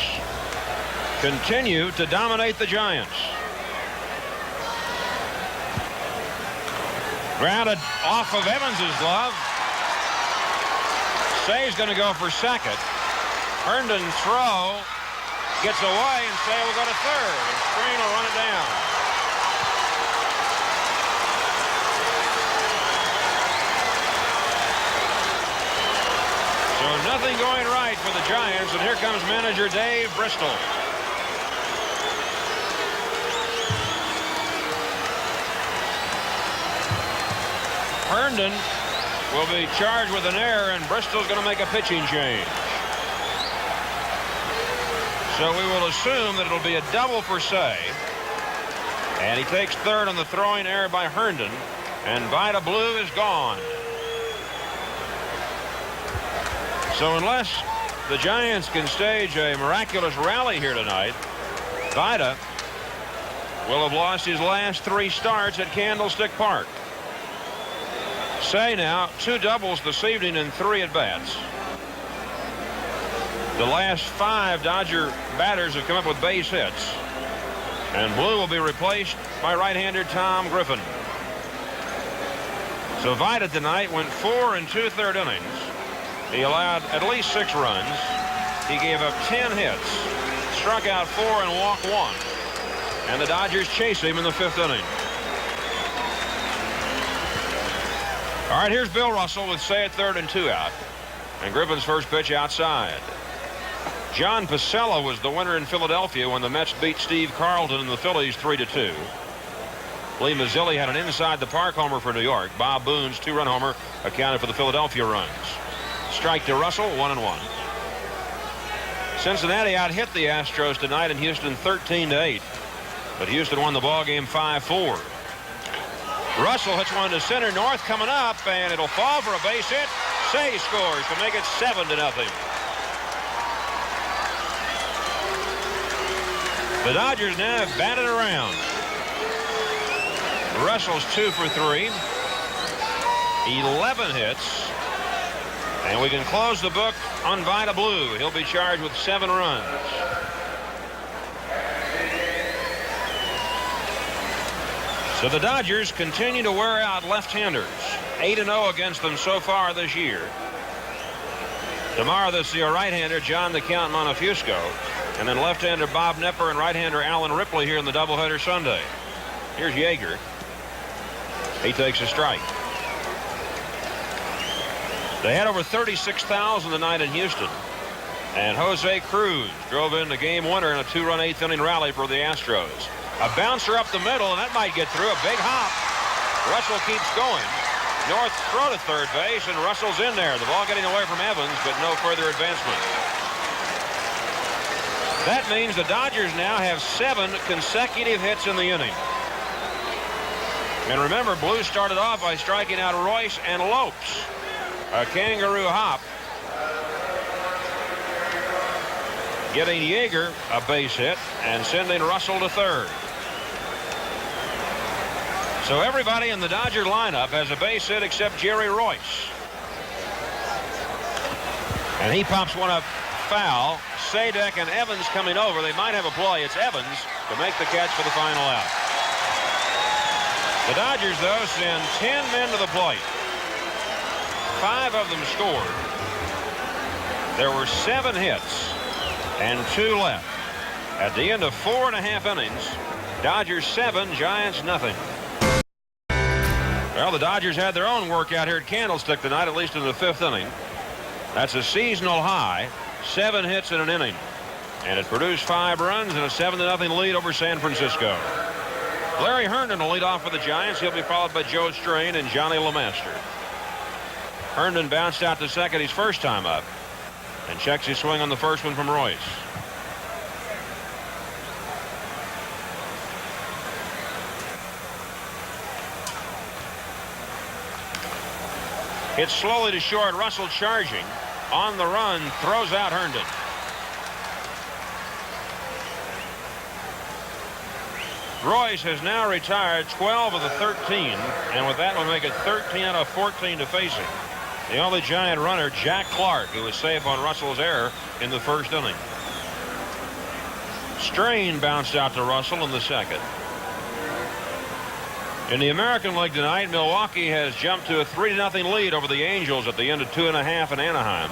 continue to dominate the Giants. Grounded off of Evans's glove. Cey's going to go for second. Herndon throw gets away, and Cey will go to third. And Screen will run it down. So nothing going right for the Giants, and here comes manager Dave Bristol. Herndon will be charged with an error, and Bristol's going to make a pitching change. So we will assume that it'll be a double for Cey. And he takes third on the throwing error by Herndon, and Vida Blue is gone. So unless the Giants can stage a miraculous rally here tonight, Vida will have lost his last 3 starts at Candlestick Park. Cey now 2 doubles this evening and 3 at-bats. The last 5 Dodger batters have come up with base hits. And Blue will be replaced by right-hander Tom Griffin. So Vida tonight went 4 2/3 innings. He allowed at least 6 runs. He gave up 10 hits, struck out 4 and walked 1. And the Dodgers chase him in the 5th inning. All right, here's Bill Russell with Cey at third and 2 out. And Griffin's first pitch outside. John Pacella was the winner in Philadelphia when the Mets beat Steve Carlton and the Phillies 3-2. Lee Mazzilli had an inside the park homer for New York. Bob Boone's 2-run homer accounted for the Philadelphia runs. Strike to Russell, 1-1. Cincinnati out-hit the Astros tonight in Houston 13-8. But Houston won the ball game 5-4. Russell hits one to center. North coming up, and it'll fall for a base hit. Say scores to make it 7-0. The Dodgers now have batted around. Russell's 2 for 3. 11 hits. And we can close the book on Vida Blue. He'll be charged with 7 runs. So the Dodgers continue to wear out left-handers. 8-0 against them so far this year. Tomorrow they'll see a right-hander, John the Count Montefiusco, and then left-hander Bob Knepper and right-hander Alan Ripley here in the doubleheader Sunday. Here's Yeager. He takes a strike. They had over 36,000 tonight in Houston. And Jose Cruz drove in the game winner in a 2-run 8th-inning rally for the Astros. A bouncer up the middle, and that might get through. A big hop. Russell keeps going. North throw to third base, and Russell's in there. The ball getting away from Evans, but no further advancement. That means the Dodgers now have 7 consecutive hits in the inning. And remember, Blue started off by striking out Royce and Lopes. A kangaroo hop. Getting Yeager a base hit and sending Russell to third. So everybody in the Dodger lineup has a base hit except Jerry Royce. And he pops one up foul. Sadek and Evans coming over. They might have a play. It's Evans to make the catch for the final out. The Dodgers, though, send 10 men to the plate. 5 of them scored. There were 7 hits and 2 left. At the end of 4.5 innings, Dodgers 7, Giants nothing. Well, the Dodgers had their own workout here at Candlestick tonight, at least in the 5th inning. That's a seasonal high, 7 hits in an inning. And it produced 5 runs and a 7-0 lead over San Francisco. Larry Herndon will lead off for the Giants. He'll be followed by Joe Strain and Johnny LeMaster. Herndon bounced out to second his first time up and checks his swing on the first one from Royce. Hits slowly to short. Russell charging. On the run. Throws out Herndon. Royce has now retired 12 of the 13. And with that, will make it 13 out of 14 to face him. The only Giant runner, Jack Clark, who was safe on Russell's error in the first inning. Strain bounced out to Russell in the second. In the American League tonight, Milwaukee has jumped to a 3-0 lead over the Angels at the end of 2.5 in Anaheim.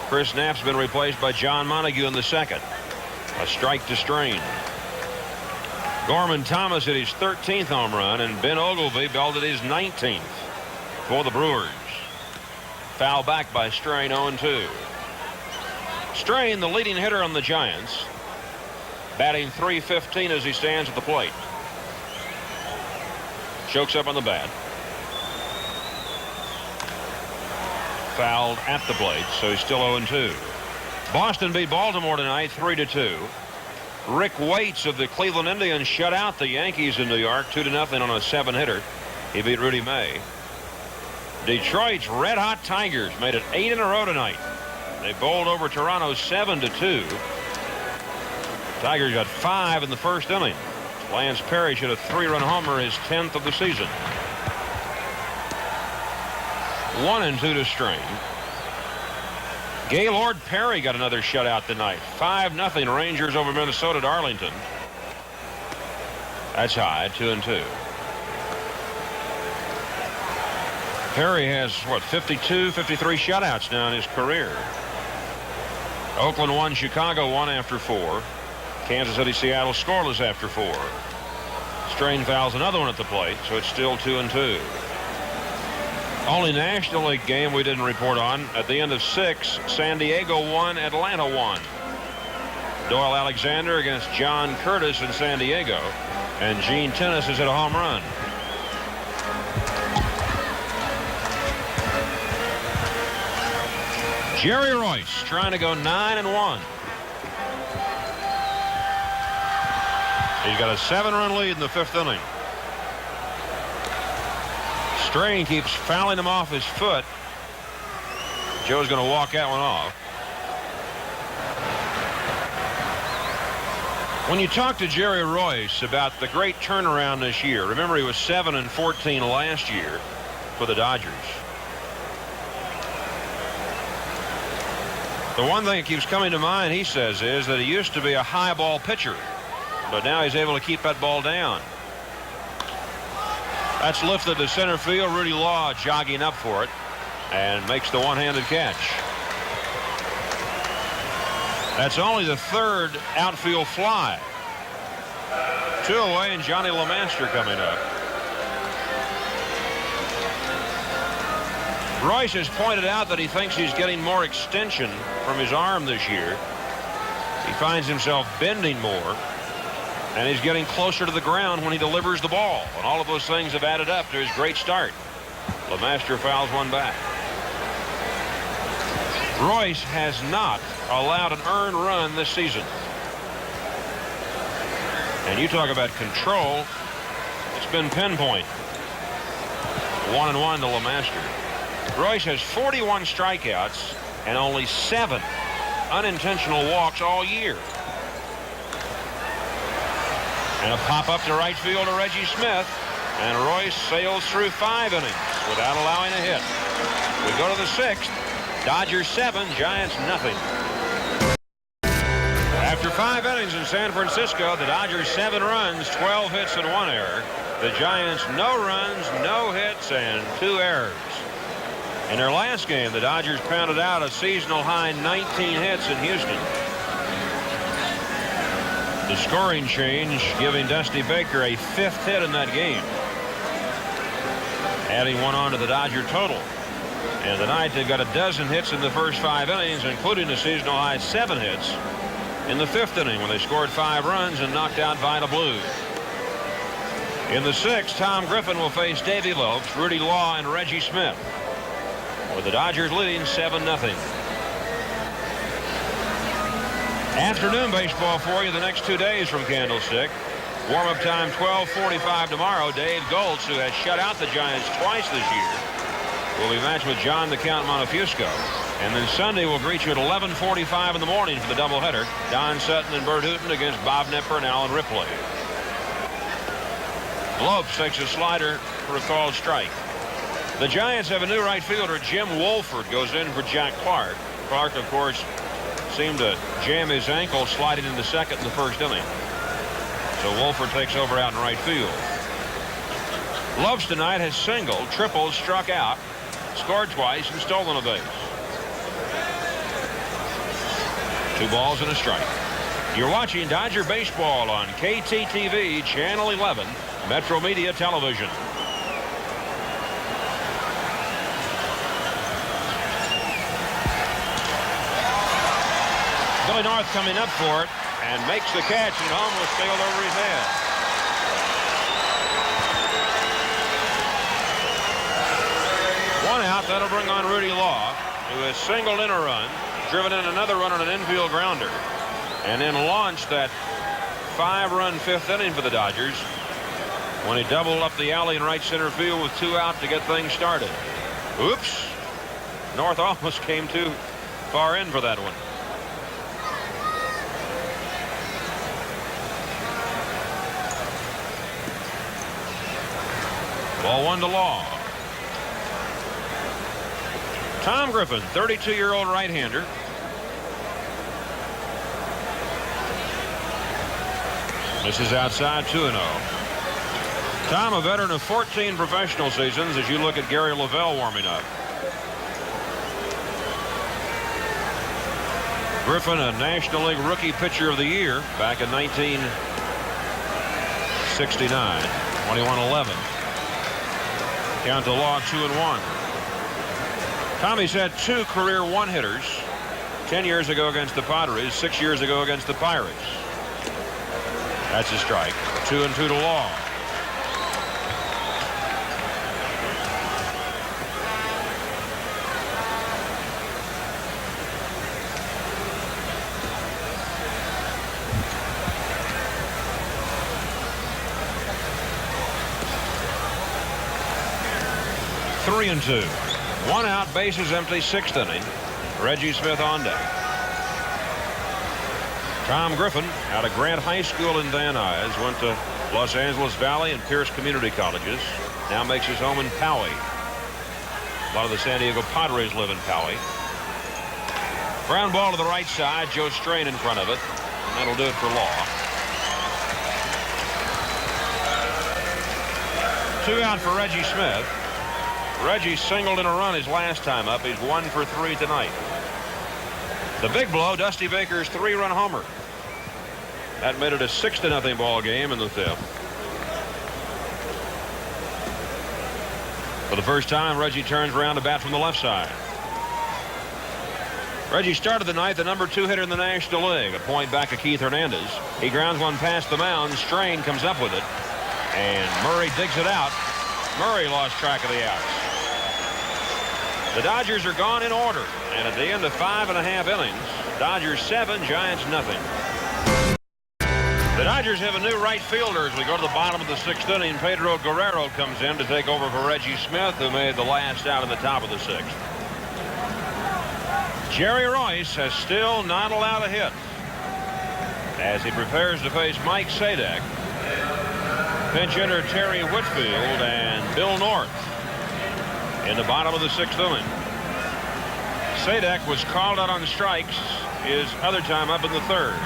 Chris Knapp's been replaced by John Montague in the second. A strike to Strain. Gorman Thomas hit his 13th home run, and Ben Oglivie belted his 19th for the Brewers. Foul back by Strain, 0-2. Strain, the leading hitter on the Giants, batting .315 as he stands at the plate. Chokes up on the bat. Fouled at the plate, so he's still 0-2. Boston beat Baltimore tonight 3-2. Rick Waits of the Cleveland Indians shut out the Yankees in New York 2-0 on a 7-hitter. He beat Rudy May. Detroit's red-hot Tigers made it 8 in a row tonight. They bowled over Toronto 7-2. Tigers got 5 in the first inning. Lance Parrish hit a 3-run homer, his 10th of the season. 1-2 to Strain. Gaylord Perry got another shutout tonight. 5-0 Rangers over Minnesota at Arlington. That's high, 2-2. Perry has, 52, 53 shutouts now in his career. Oakland won, Chicago won after 4. Kansas City, Seattle scoreless after 4. Strain fouls another one at the plate, so it's still 2-2. Only National League game we didn't report on. At the end of 6, San Diego won, Atlanta won. Doyle Alexander against John Curtis in San Diego. And Gene Tennis has hit a home run. Jerry Royce trying to go 9-1. He's got a 7-run lead in the 5th inning. Strain keeps fouling him off his foot. Joe's going to walk that one off. When you talk to Jerry Royce about the great turnaround this year, remember he was 7-14 last year for the Dodgers. The one thing that keeps coming to mind, he says, is that he used to be a high ball pitcher, but now he's able to keep that ball down. That's lifted to center field. Rudy Law jogging up for it and makes the one-handed catch. That's only the 3rd outfield fly. 2 away, and Johnny LeMaster coming up. Royce has pointed out that he thinks he's getting more extension from his arm this year. He finds himself bending more, and he's getting closer to the ground when he delivers the ball. And all of those things have added up to his great start. LeMaster fouls one back. Royce has not allowed an earned run this season. And you talk about control, it's been pinpoint. 1-1 to LeMaster. Royce has 41 strikeouts and only 7 unintentional walks all year. And a pop-up to right field to Reggie Smith. And Royce sails through 5 innings without allowing a hit. We go to the 6th. Dodgers 7, Giants nothing. After 5 innings in San Francisco, the Dodgers 7 runs, 12 hits and 1 error. The Giants no runs, no hits, and 2 errors. In their last game, the Dodgers pounded out a seasonal high 19 hits in Houston. The scoring change giving Dusty Baker a 5th hit in that game, adding 1 on to the Dodger total. And tonight they've got a dozen hits in the first 5 innings, including a seasonal high 7 hits in the 5th inning when they scored 5 runs and knocked out Vida Blue. In the 6th, Tom Griffin will face Davey Lopes, Rudy Law, and Reggie Smith, with the Dodgers leading 7-0. Afternoon baseball for you the next 2 days from Candlestick. Warm-up time 12:45 tomorrow. Dave Goltz, who has shut out the Giants twice this year, will be matched with John the Count Montefusco. And then Sunday we'll greet you at 11:45 in the morning for the doubleheader. Don Sutton and Bert Hooton against Bob Knepper and Alan Ripley. Lopes takes a slider for a called strike. The Giants have a new right fielder. Jim Wolford goes in for Jack Clark. Clark, of course, seemed to jam his ankle sliding into second in the 1st inning. So Wolford takes over out in right field. Lopes tonight has singled, tripled, struck out, scored twice, and stolen a base. 2 balls and a strike. You're watching Dodger baseball on KTTV Channel 11, Metro Media Television. Billy North coming up for it and makes the catch, and it almost sailed over his head. One out. That'll bring on Rudy Law, who has singled in a run, driven in another run on an infield grounder, and then launched that 5-run 5th inning for the Dodgers when he doubled up the alley in right center field with 2 out to get things started. Oops. North almost came too far in for that one. Ball 1 to Law. Tom Griffin, 32-year-old right-hander. This is outside, 2-0. Tom, a veteran of 14 professional seasons as you look at Gary Lavelle warming up. Griffin, a National League Rookie Pitcher of the Year back in 1969, 21-11. Count to Law 2-1. Tommy's had 2 career one-hitters, 10 years ago against the Padres, 6 years ago against the Pirates. That's a strike. 2-2 to Law. Three and two. One out, bases empty, sixth inning. Reggie Smith on deck. Tom Griffin out of Grant High School in Van Nuys, went to Los Angeles Valley and Pierce Community Colleges. Now makes his home in Poway. A lot of the San Diego Padres live in Poway. Ground ball to the right side. Joe Strain in front of it. That'll do it for Law. 2 out for Reggie Smith. Reggie singled in a run his last time up. He's 1 for 3 tonight. The big blow, Dusty Baker's 3-run homer. That made it a 6-0 ball game in the 5th. For the first time, Reggie turns around to bat from the left side. Reggie started the night the number 2 hitter in the National League, a point back of Keith Hernandez. He grounds one past the mound. Strain comes up with it, and Murray digs it out. Murray lost track of the outs. The Dodgers are gone in order, and at the end of 5.5 innings, Dodgers 7, Giants nothing. The Dodgers have a new right fielder as we go to the bottom of the 6th inning. Pedro Guerrero comes in to take over for Reggie Smith, who made the last out in the top of the 6th. Jerry Royce has still not allowed a hit as he prepares to face Mike Sadek, pinch hitter Terry Whitfield, and Bill North in the bottom of the 6th inning. Sadek was called out on strikes his other time up in the 3rd.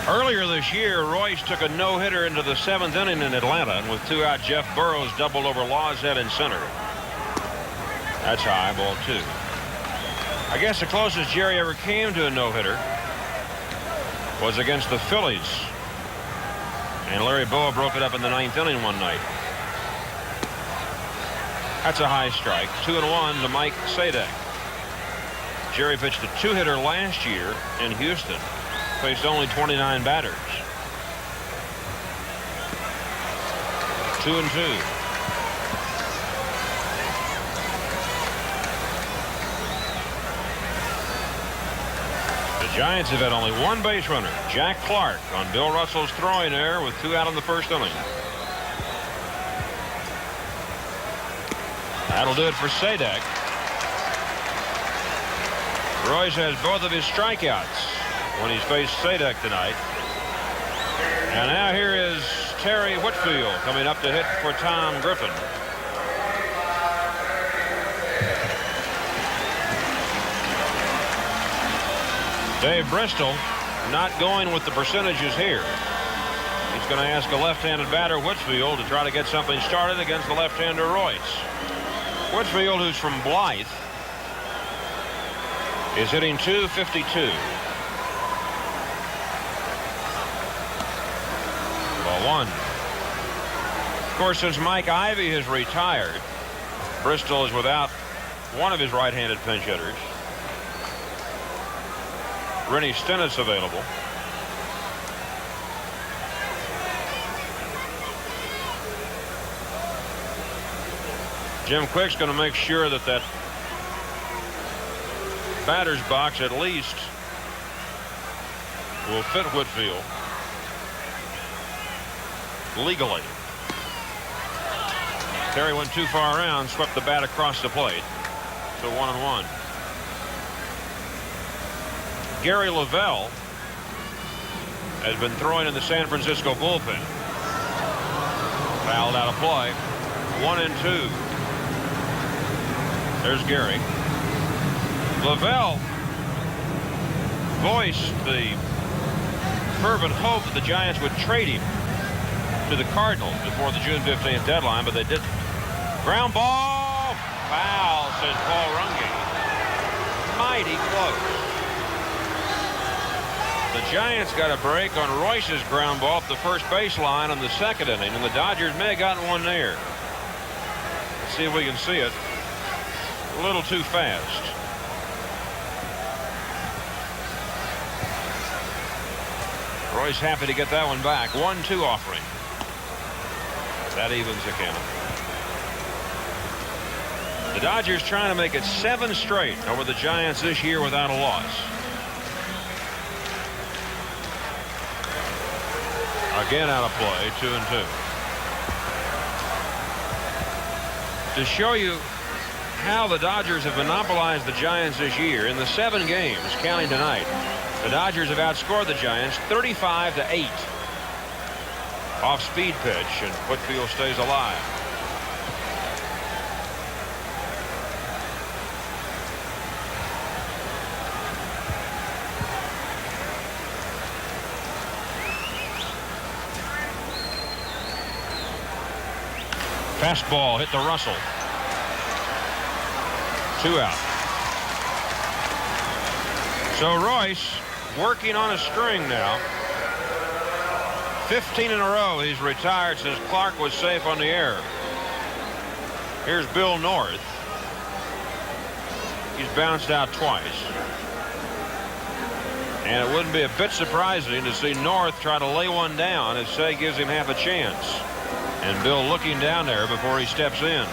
Earlier this year, Royce took a no-hitter into the 7th inning in Atlanta, and with 2 out, Jeff Burrows doubled over Law's head in center. That's high, ball 2. I guess the closest Jerry ever came to a no-hitter was against the Phillies, and Larry Bowa broke it up in the 9th inning one night. That's a high strike. 2-1 to Mike Sadek. Jerry pitched a 2-hitter last year in Houston. Faced only 29 batters. 2-2. The Giants have had only one base runner, Jack Clark, on Bill Russell's throwing error with 2 out in the 1st inning. That'll do it for Sadek. Royce has both of his strikeouts when he's faced Sadek tonight. And now here is Terry Whitfield coming up to hit for Tom Griffin. Dave Bristol not going with the percentages here. He's going to ask a left-handed batter, Whitfield, to try to get something started against the left-hander Royce. Whitfield, who's from Blythe, is hitting .252. Ball 1. Of course, since Mike Ivy has retired, Bristol is without one of his right-handed pinch hitters. Rennie Stennis available. Jim Quick's going to make sure that that batter's box at least will fit Whitfield legally. Terry went too far around, swept the bat across the plate. So 1-1. Gary Lavelle has been throwing in the San Francisco bullpen. Fouled out of play. 1-2. There's Gary. Lavelle voiced the fervent hope that the Giants would trade him to the Cardinals before the June 15th deadline, but they didn't. Ground ball. Foul, says Paul Runge. Mighty close. The Giants got a break on Royce's ground ball up the first baseline in the 2nd inning, and the Dodgers may have gotten one there. Let's see if we can see it. A little too fast. Royce happy to get that one back. 1-2 offering. That evens the count. The Dodgers trying to make it 7 straight over the Giants this year without a loss. Again out of play, 2-2. To show you how the Dodgers have monopolized the Giants this year, in the 7 games, counting tonight, the Dodgers have outscored the Giants 35-8. Off-speed pitch, and Whitfield stays alive. Fastball hit the Russell. 2 out. So Royce working on a string now. 15 in a row he's retired since Clark was safe on the air. Here's Bill North. He's bounced out twice. And it wouldn't be a bit surprising to see North try to lay one down if Say gives him half a chance. And Bill looking down there before he steps in.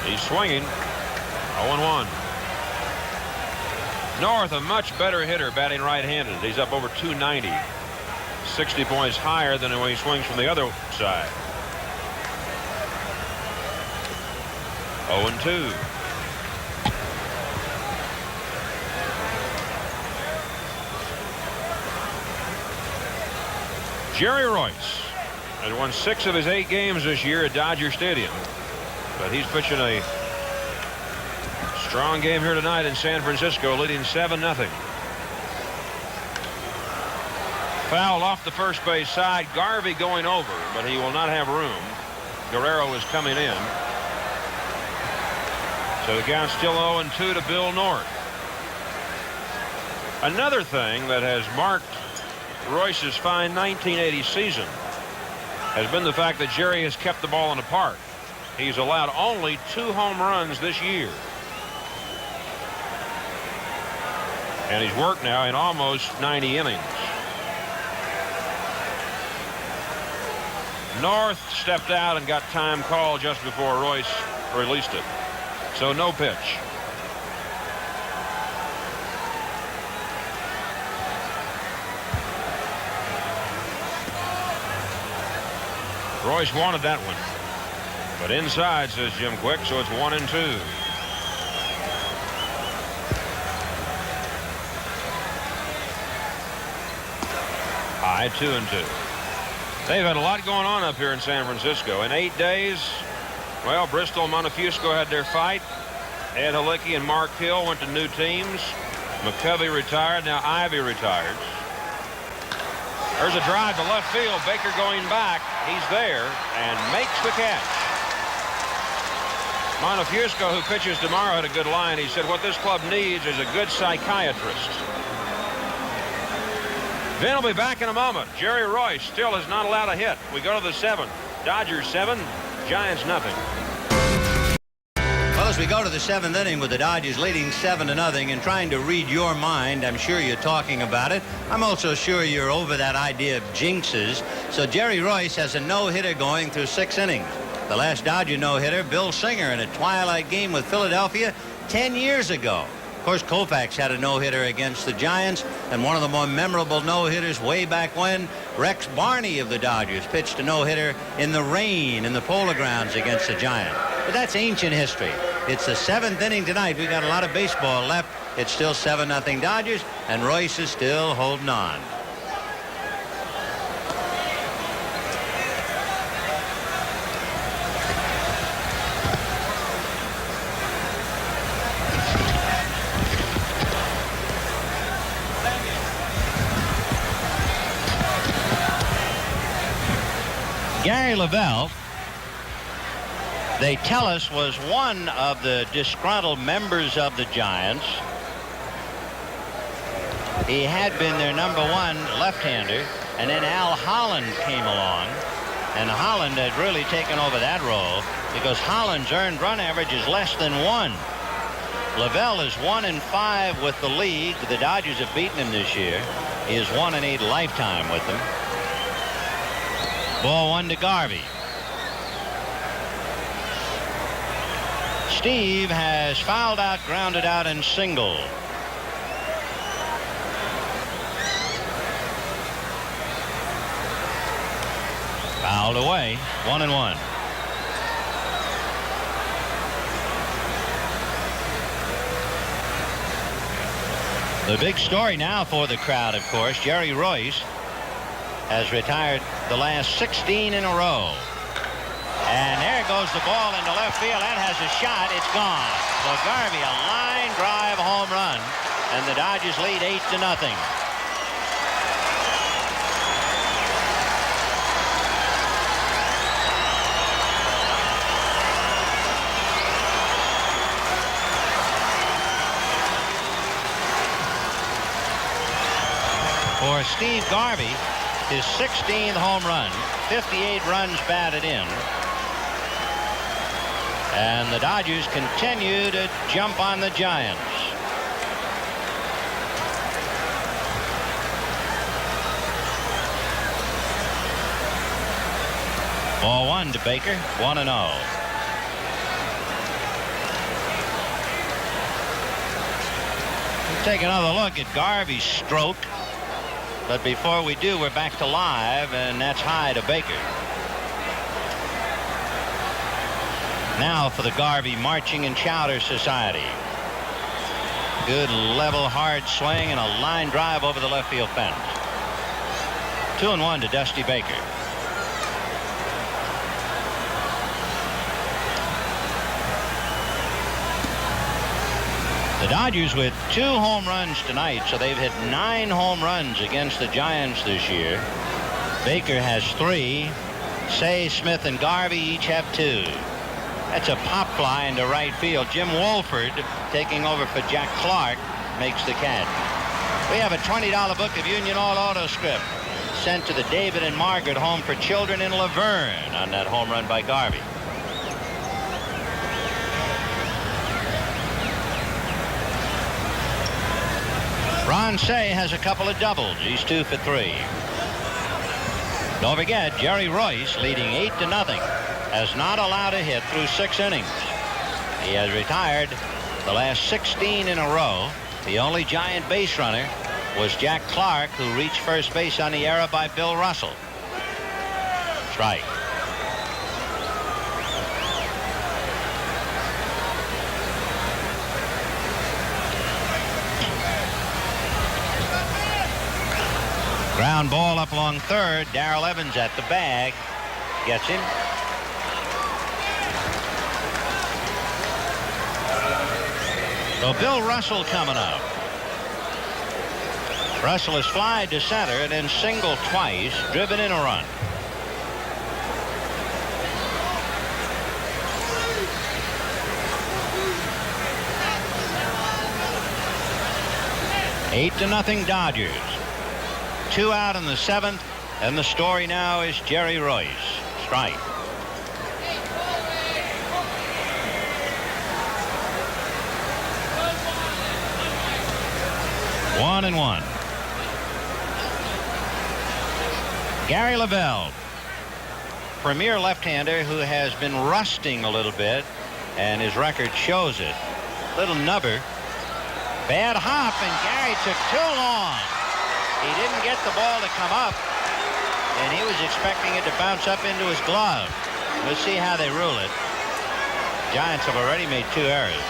He's swinging. 0-1. North, a much better hitter, batting right-handed. He's up over 290. 60 points higher than when he swings from the other side. 0-2. Jerry Royce has won 6 of his 8 games this year at Dodger Stadium. But he's pitching a strong game here tonight in San Francisco, leading 7-0. Foul off the first base side. Garvey going over, but he will not have room. Guerrero is coming in. So the count's still 0-2 to Bill North. Another thing that has marked Royce's fine 1980 season has been the fact that Jerry has kept the ball in the park. He's allowed only 2 home runs this year. And he's worked now in almost 90 innings. North stepped out and got time called just before Royce released it. So no pitch. Royce wanted that one. But inside, says Jim Quick, so it's 1-2. High 2-2. They've had a lot going on up here in San Francisco. In 8 days, well, Bristol and Montefiusco had their fight. Ed Halicki and Mark Hill went to new teams. McCovey retired. Now Ivy retires. There's a drive to left field. Baker going back. He's there and makes the catch. Montefiusco, who pitches tomorrow, had a good line. He said what this club needs is a good psychiatrist. Vin will be back in a moment. Jerry Royce still is not allowed a hit. We go to the 7th. Dodgers 7, Giants nothing. Well, as we go to the 7th inning with the Dodgers leading 7-0 and trying to read your mind, I'm sure you're talking about it. I'm also sure you're over that idea of jinxes. So Jerry Royce has a no-hitter going through 6 innings. The last Dodger no-hitter, Bill Singer, in a twilight game with Philadelphia 10 years ago. Of course, Koufax had a no-hitter against the Giants, and one of the more memorable no-hitters way back when, Rex Barney of the Dodgers pitched a no-hitter in the rain in the Polo Grounds against the Giants. But that's ancient history. It's the 7th inning tonight. We got a lot of baseball left. It's still 7-0 Dodgers, and Royce is still holding on. Gary Lavelle, they tell us, was one of the disgruntled members of the Giants. He had been their number 1 left-hander, and then Al Holland came along, and Holland had really taken over that role. because Holland's earned run average is less than 1. Lavelle is 1-5 with the league. The Dodgers have beaten him this year. He is 1-8 lifetime with them. Ball 1 to Garvey. Steve has fouled out, grounded out, and singled. Fouled away. 1-1. The big story now for the crowd, of course, Jerry Royce has retired the last 16 in a row. And there goes the ball into left field. That has a shot. It's gone. So Garvey, a line drive home run, and the Dodgers lead 8-0. For Steve Garvey, his 16th home run, 58 runs batted in. And the Dodgers continue to jump on the Giants. Ball 1 to Baker, 1-0. We'll take another look at Garvey's stroke. But before we do, we're back to live, and that's high to Baker. Now for the Garvey Marching and Chowder Society. Good level, hard swing, and a line drive over the left field fence. 2-1 to Dusty Baker. The Dodgers with 2 home runs tonight, so they've hit 9 home runs against the Giants this year. Baker has 3. Say, Smith, and Garvey each have 2. That's a pop fly into right field. Jim Wolford, taking over for Jack Clark, makes the catch. We have a $20 book of Union All Auto script sent to the David and Margaret Home for Children in Laverne on that home run by Garvey. Ron Cey has a couple of doubles. He's 2 for 3. Don't forget, Jerry Royce, leading 8-0, has not allowed a hit through 6 innings. He has retired the last 16 in a row. The only Giant base runner was Jack Clark, who reached first base on the error by Bill Russell. Strike. Ground ball up along third. Darrell Evans at the bag. Gets him. So Bill Russell coming up. Russell has flied to center and then singled twice, driven in a run. Eight to nothing Dodgers. 2 out in the 7th, and the story now is Jerry Royce. Strike. One and 1. Gary Lavelle, premier left-hander who has been rusting a little bit, and his record shows it. Little nubber. Bad hop, and Gary took too long. He didn't get the ball to come up, and he was expecting it to bounce up into his glove. We'll see how they rule it. Giants have already made 2 errors.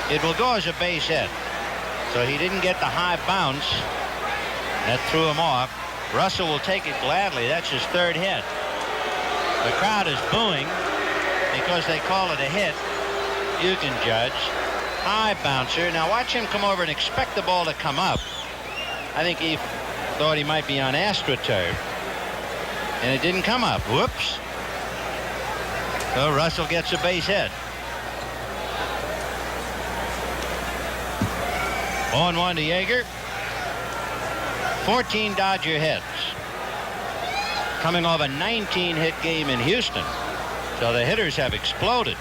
It will go as a base hit. So he didn't get the high bounce. That threw him off. Russell will take it gladly. That's his 3rd hit. The crowd is booing because they call it a hit. You can judge. High bouncer. Now watch him come over and expect the ball to come up. I think he thought he might be on AstroTurf, and it didn't come up. Whoops. So Russell gets a base hit. 0-1 to Yeager. 14 Dodger hits. Coming off a 19-hit game in Houston. So the hitters have exploded.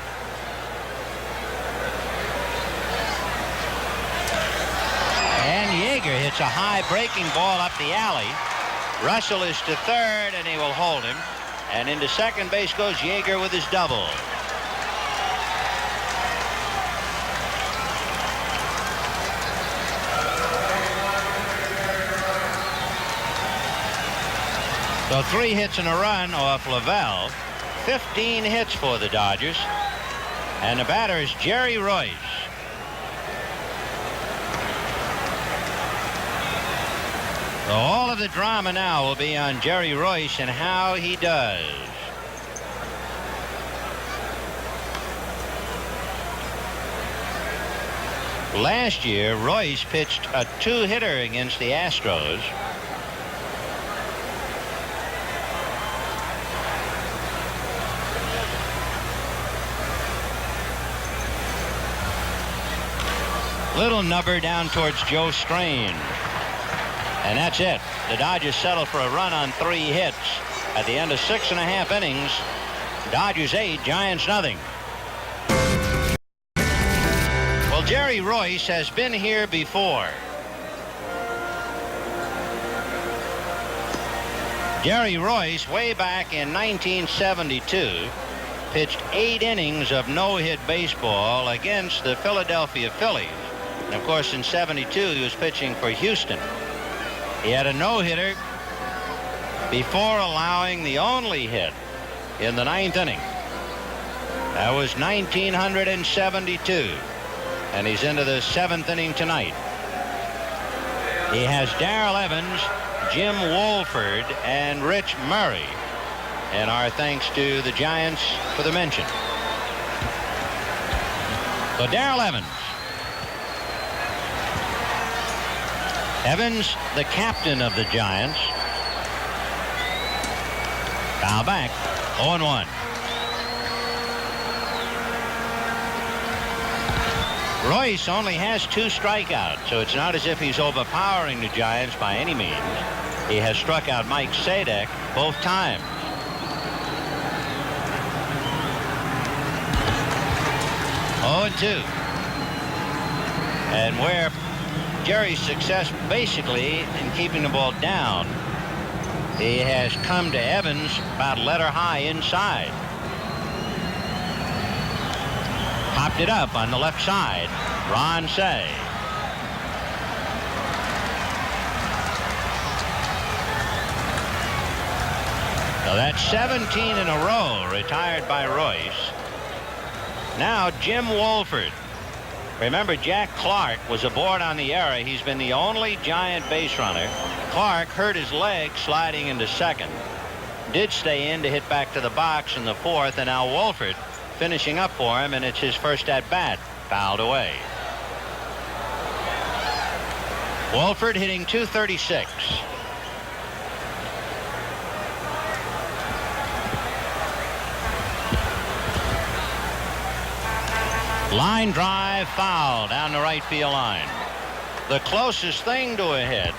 And Yeager hits a high breaking ball up the alley. Russell is to third, and he will hold him. And into second base goes Yeager with his double. So 3 hits and a run off Lavelle. 15 hits for the Dodgers. And the batter is Jerry Royce. So all of the drama now will be on Jerry Royce and how he does. Last year, Royce pitched a 2-hitter against the Astros. Little nubber down towards Joe Strange. And that's it. The Dodgers settle for a run on 3 hits. At the end of 6.5 innings, Dodgers 8, Giants nothing. Well, Jerry Royce has been here before. Jerry Royce, way back in 1972, pitched 8 innings of no-hit baseball against the Philadelphia Phillies. And, of course, in 72, he was pitching for Houston. He had a no-hitter before allowing the only hit in the 9th inning. That was 1972. And he's into the 7th inning tonight. He has Darrell Evans, Jim Wohlford, and Rich Murray. And our thanks to the Giants for the mention. So Darrell Evans. Evans, the captain of the Giants. Foul back. 0-1. Royce only has 2 strikeouts, so it's not as if he's overpowering the Giants by any means. He has struck out Mike Sadek both times. Oh, and 2. And where Jerry's success basically in keeping the ball down, he has come to Evans about letter high inside. Popped it up on the left side. Ron Cey. So that's 17 in a row retired by Royce. Now Jim Wohlford. Remember, Jack Clark was aboard on the era. He's been the only Giant base runner. Clark hurt his leg sliding into second. Did stay in to hit back to the box in the 4th, and now Wohlford finishing up for him, and it's his first at bat. Fouled away. Wohlford hitting .236. Line drive, foul down the right field line. The closest thing to a hit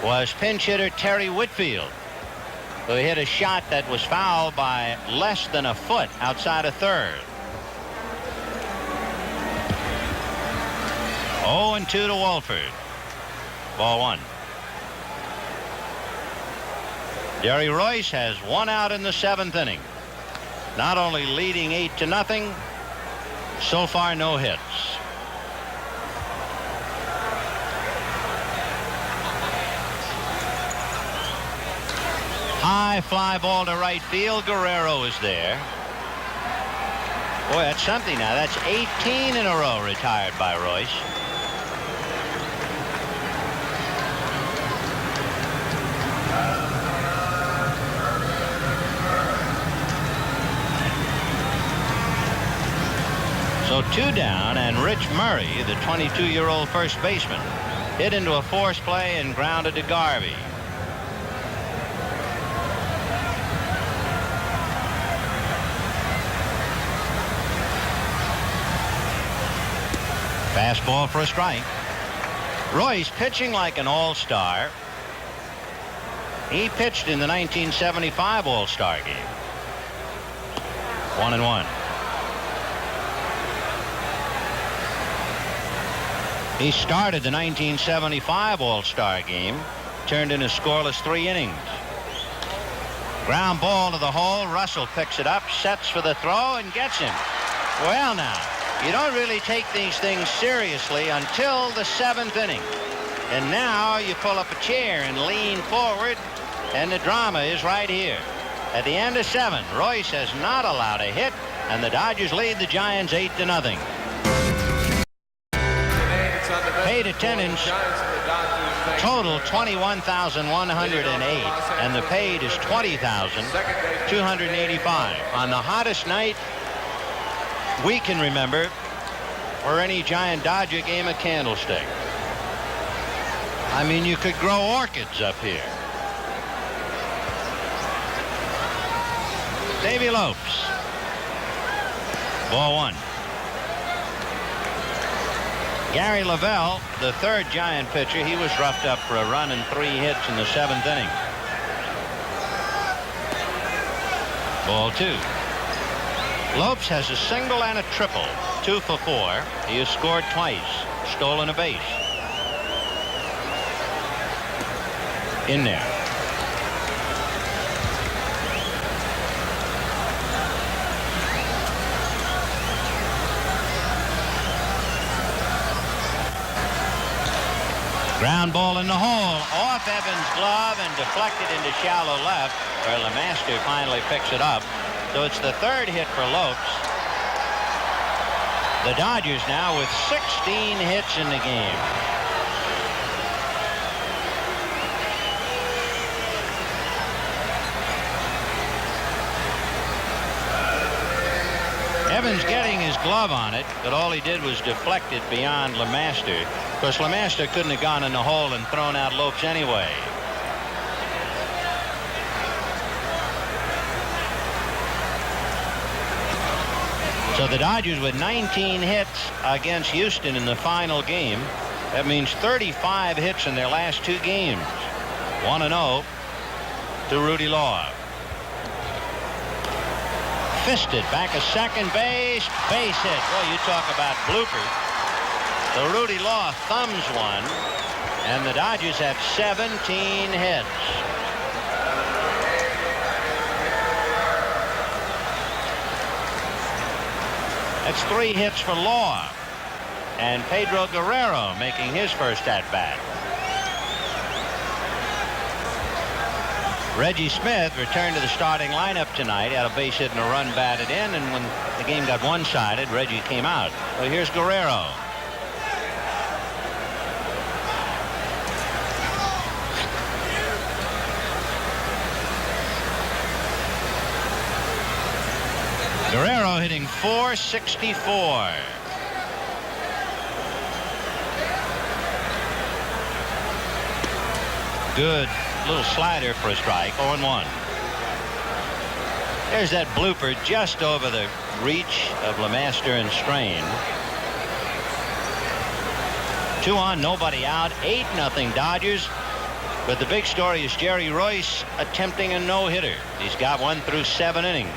was pinch hitter Terry Whitfield, who hit a shot that was fouled by less than a foot outside of third. 0-2 to Wohlford. Ball 1. Jerry Royce has 1 out in the 7th inning. Not only leading 8-0, so far no hits. High fly ball to right field. Guerrero is there. Boy, that's something now. That's 18 in a row retired by Royce. So 2 down, and Rich Murray, the 22-year-old first baseman, hit into a force play and grounded to Garvey. Fastball for a strike. Royce pitching like an all-star. He pitched in the 1975 All-Star game. 1-1. He started the 1975 All-Star game, turned in a scoreless 3 innings. Ground ball to the hole. Russell picks it up, sets for the throw, and gets him. Well, now, you don't really take these things seriously until the 7th inning. And now you pull up a chair and lean forward, and the drama is right here. At the end of 7, Royce has not allowed a hit, and the Dodgers lead the Giants 8-0. Paid attendance total 21,108, and the paid is 20,285. On the hottest night we can remember for any Giant Dodger game at Candlestick. I mean, you could grow orchids up here. Davy Lopes. Ball 1. Gary Lavelle, the 3rd Giant pitcher, he was roughed up for a run and 3 hits in the 7th inning. Ball 2. Lopes has a single and a triple, 2 for 4. He has scored twice, stolen a base. In there. Ground ball in the hole, off Evans' glove and deflected into shallow left, where LeMaster finally picks it up. So it's the 3rd hit for Lopes. The Dodgers now with 16 hits in the game. Evans getting his glove on it, but all he did was deflect it beyond LeMaster. Of course, LeMaster couldn't have gone in the hole and thrown out Lopes anyway. So the Dodgers with 19 hits against Houston in the final game. That means 35 hits in their last 2 games. 1-0 to Rudy Law. Fisted back a second base hit. Boy, you talk about bloopers. So Rudy Law thumbs one, and the Dodgers have 17 hits. That's 3 hits for Law, and Pedro Guerrero making his first at-bat. Reggie Smith returned to the starting lineup tonight, had a base hit and a run batted in, and when the game got one-sided, Reggie came out. So here's Guerrero. Guerrero hitting .464. Good little slider for a strike. 0-1. There's that blooper just over the reach of LeMaster and Strain. 2 on, nobody out. 8-0 Dodgers. But the big story is Jerry Royce attempting a no-hitter. He's got 1 through 7 innings.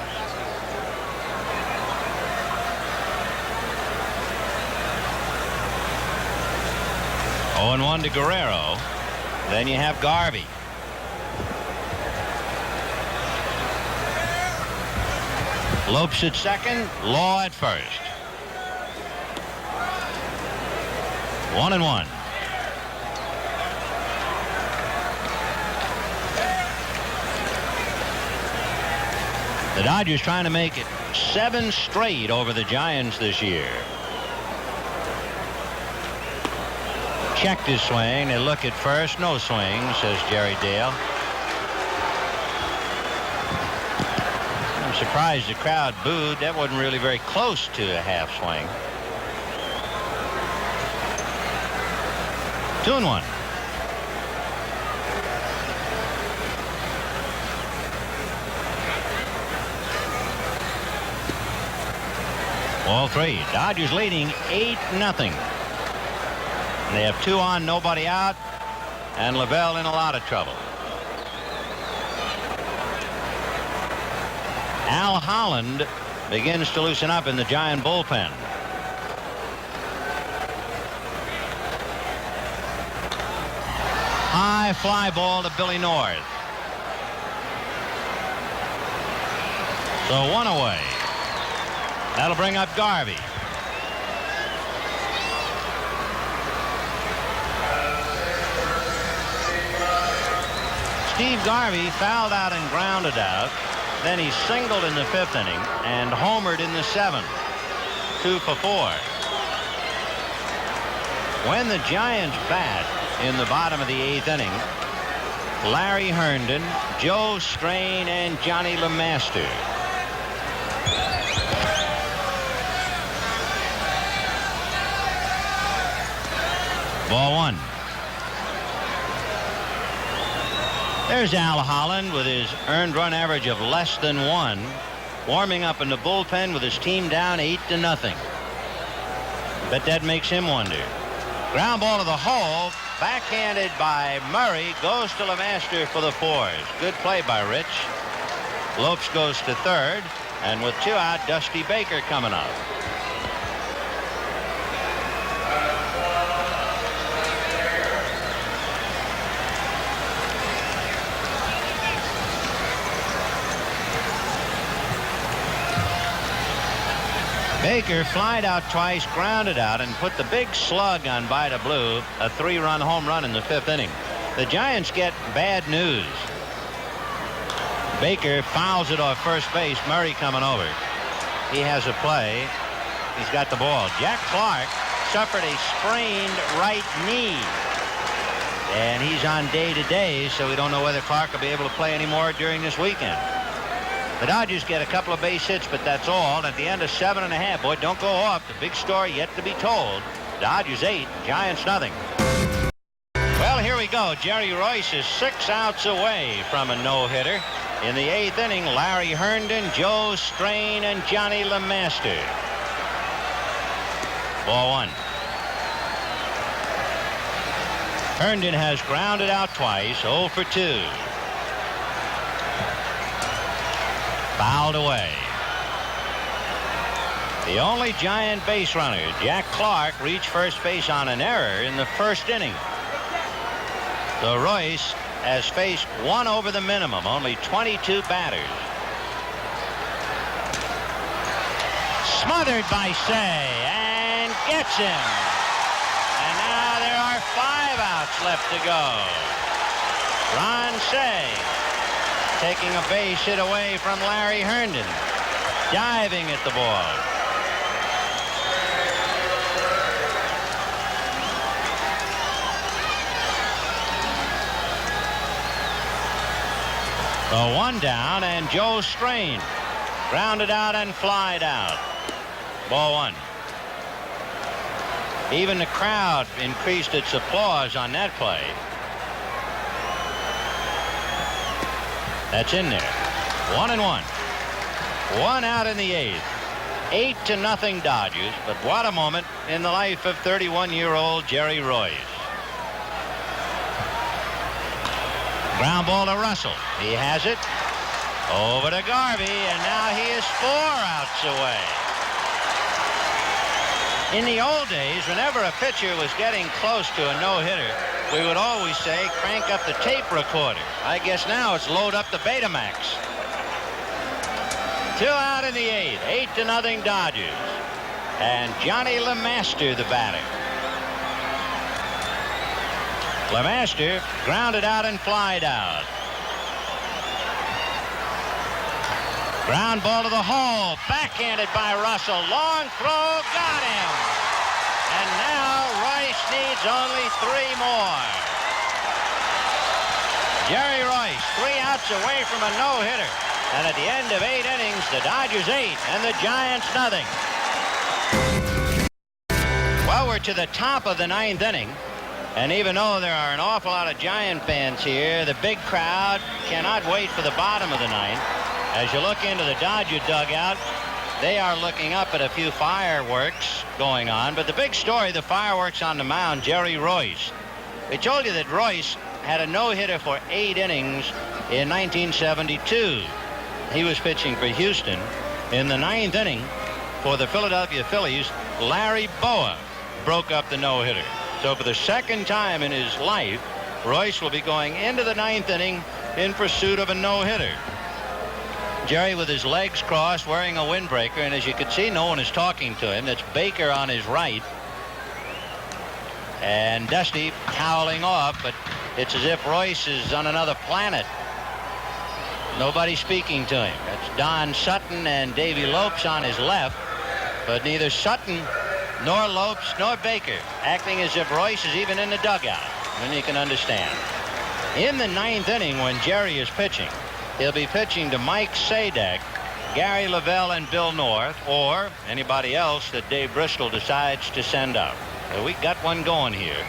Oh, 0-1 to Guerrero. Then you have Garvey. Lopes at second, Law at first. 1-1. The Dodgers trying to make it 7 straight over the Giants this year. Checked his swing. They look at first. No swing, says Jerry Dale. I'm surprised the crowd booed. That wasn't really very close to a half swing. 2-1. Ball 3. Dodgers leading 8-0. And they have 2 on, nobody out, and Lavelle in a lot of trouble. Al Holland begins to loosen up in the Giant bullpen. High fly ball to Billy North. So 1 away. That'll bring up Garvey. Steve Garvey fouled out and grounded out. Then he singled in the 5th inning and homered in the 7th. 2 for 4. When the Giants bat in the bottom of the 8th inning, Larry Herndon, Joe Strain, and Johnny LeMaster. Ball 1. There's Al Holland with his earned run average of less than 1, warming up in the bullpen with his team down 8-0. Bet that makes him wonder. Ground ball to the hole, backhanded by Murray, goes to LeMaster for the 4s. Good play by Rich. Lopes goes to 3rd, and with 2 out, Dusty Baker coming up. Baker flied out twice, grounded out, and put the big slug on Vida Blue, a 3-run home run in the 5th inning. The Giants get bad news. Baker fouls it off first base. Murray coming over. He has a play. He's got the ball. Jack Clark suffered a sprained right knee, and he's on day-to-day, so we don't know whether Clark will be able to play anymore during this weekend. The Dodgers get a couple of base hits, but that's all. At the end of 7.5, boy, don't go off. The big story yet to be told. Dodgers 8, Giants nothing. Well, here we go. Jerry Royce is 6 outs away from a no-hitter. In the 8th inning, Larry Herndon, Joe Strain, and Johnny LeMaster. Ball 1. Herndon has grounded out twice, 0 for 2. Fouled away. The only Giant base runner, Jack Clark, reached first base on an error in the 1st inning. So Royce has faced 1 over the minimum, only 22 batters. Smothered by Say, and gets him. And now there are 5 outs left to go. Ron Say taking a base hit away from Larry Herndon, diving at the ball. So 1 down, and Joe Strain grounded out and flied out. Ball 1. Even the crowd increased its applause on that play. That's in there. 1-1. 1 out in the 8th. 8-0 Dodgers, but what a moment in the life of 31-year-old Jerry Royce. Ground ball to Russell. He has it. Over to Garvey, and now he is 4 outs away. In the old days, whenever a pitcher was getting close to a no-hitter, we would always say, crank up the tape recorder. I guess now it's load up the Betamax. 2 out in the 8th. 8-0 Dodgers. And Johnny LeMaster, the batter. LeMaster grounded out and flied out. Ground ball to the hole. Backhanded by Russell. Long throw. Got him. And now Royce needs only 3 more. Jerry Royce, 3 outs away from a no-hitter. And at the end of 8 innings, the Dodgers 8 and the Giants nothing. Well, we're to the top of the 9th inning. And even though there are an awful lot of Giant fans here, the big crowd cannot wait for the bottom of the 9th. As you look into the Dodger dugout, they are looking up at a few fireworks going on. But the big story, the fireworks on the mound, Jerry Royce. We told you that Royce had a no-hitter for 8 innings in 1972. He was pitching for Houston. In the 9th inning for the Philadelphia Phillies, Larry Bowa broke up the no-hitter. So for the second time in his life, Royce will be going into the 9th inning in pursuit of a no-hitter. Jerry with his legs crossed, wearing a windbreaker, and as you can see, no one is talking to him. That's Baker on his right. And Dusty toweling off, but it's as if Royce is on another planet. Nobody speaking to him. That's Don Sutton and Davy Lopes on his left, but neither Sutton nor Lopes nor Baker acting as if Royce is even in the dugout. Then you can understand. In the 9th inning, when Jerry is pitching, he'll be pitching to Mike Sadek, Gary Lavelle, and Bill North, or anybody else that Dave Bristol decides to send up. So we got one going here.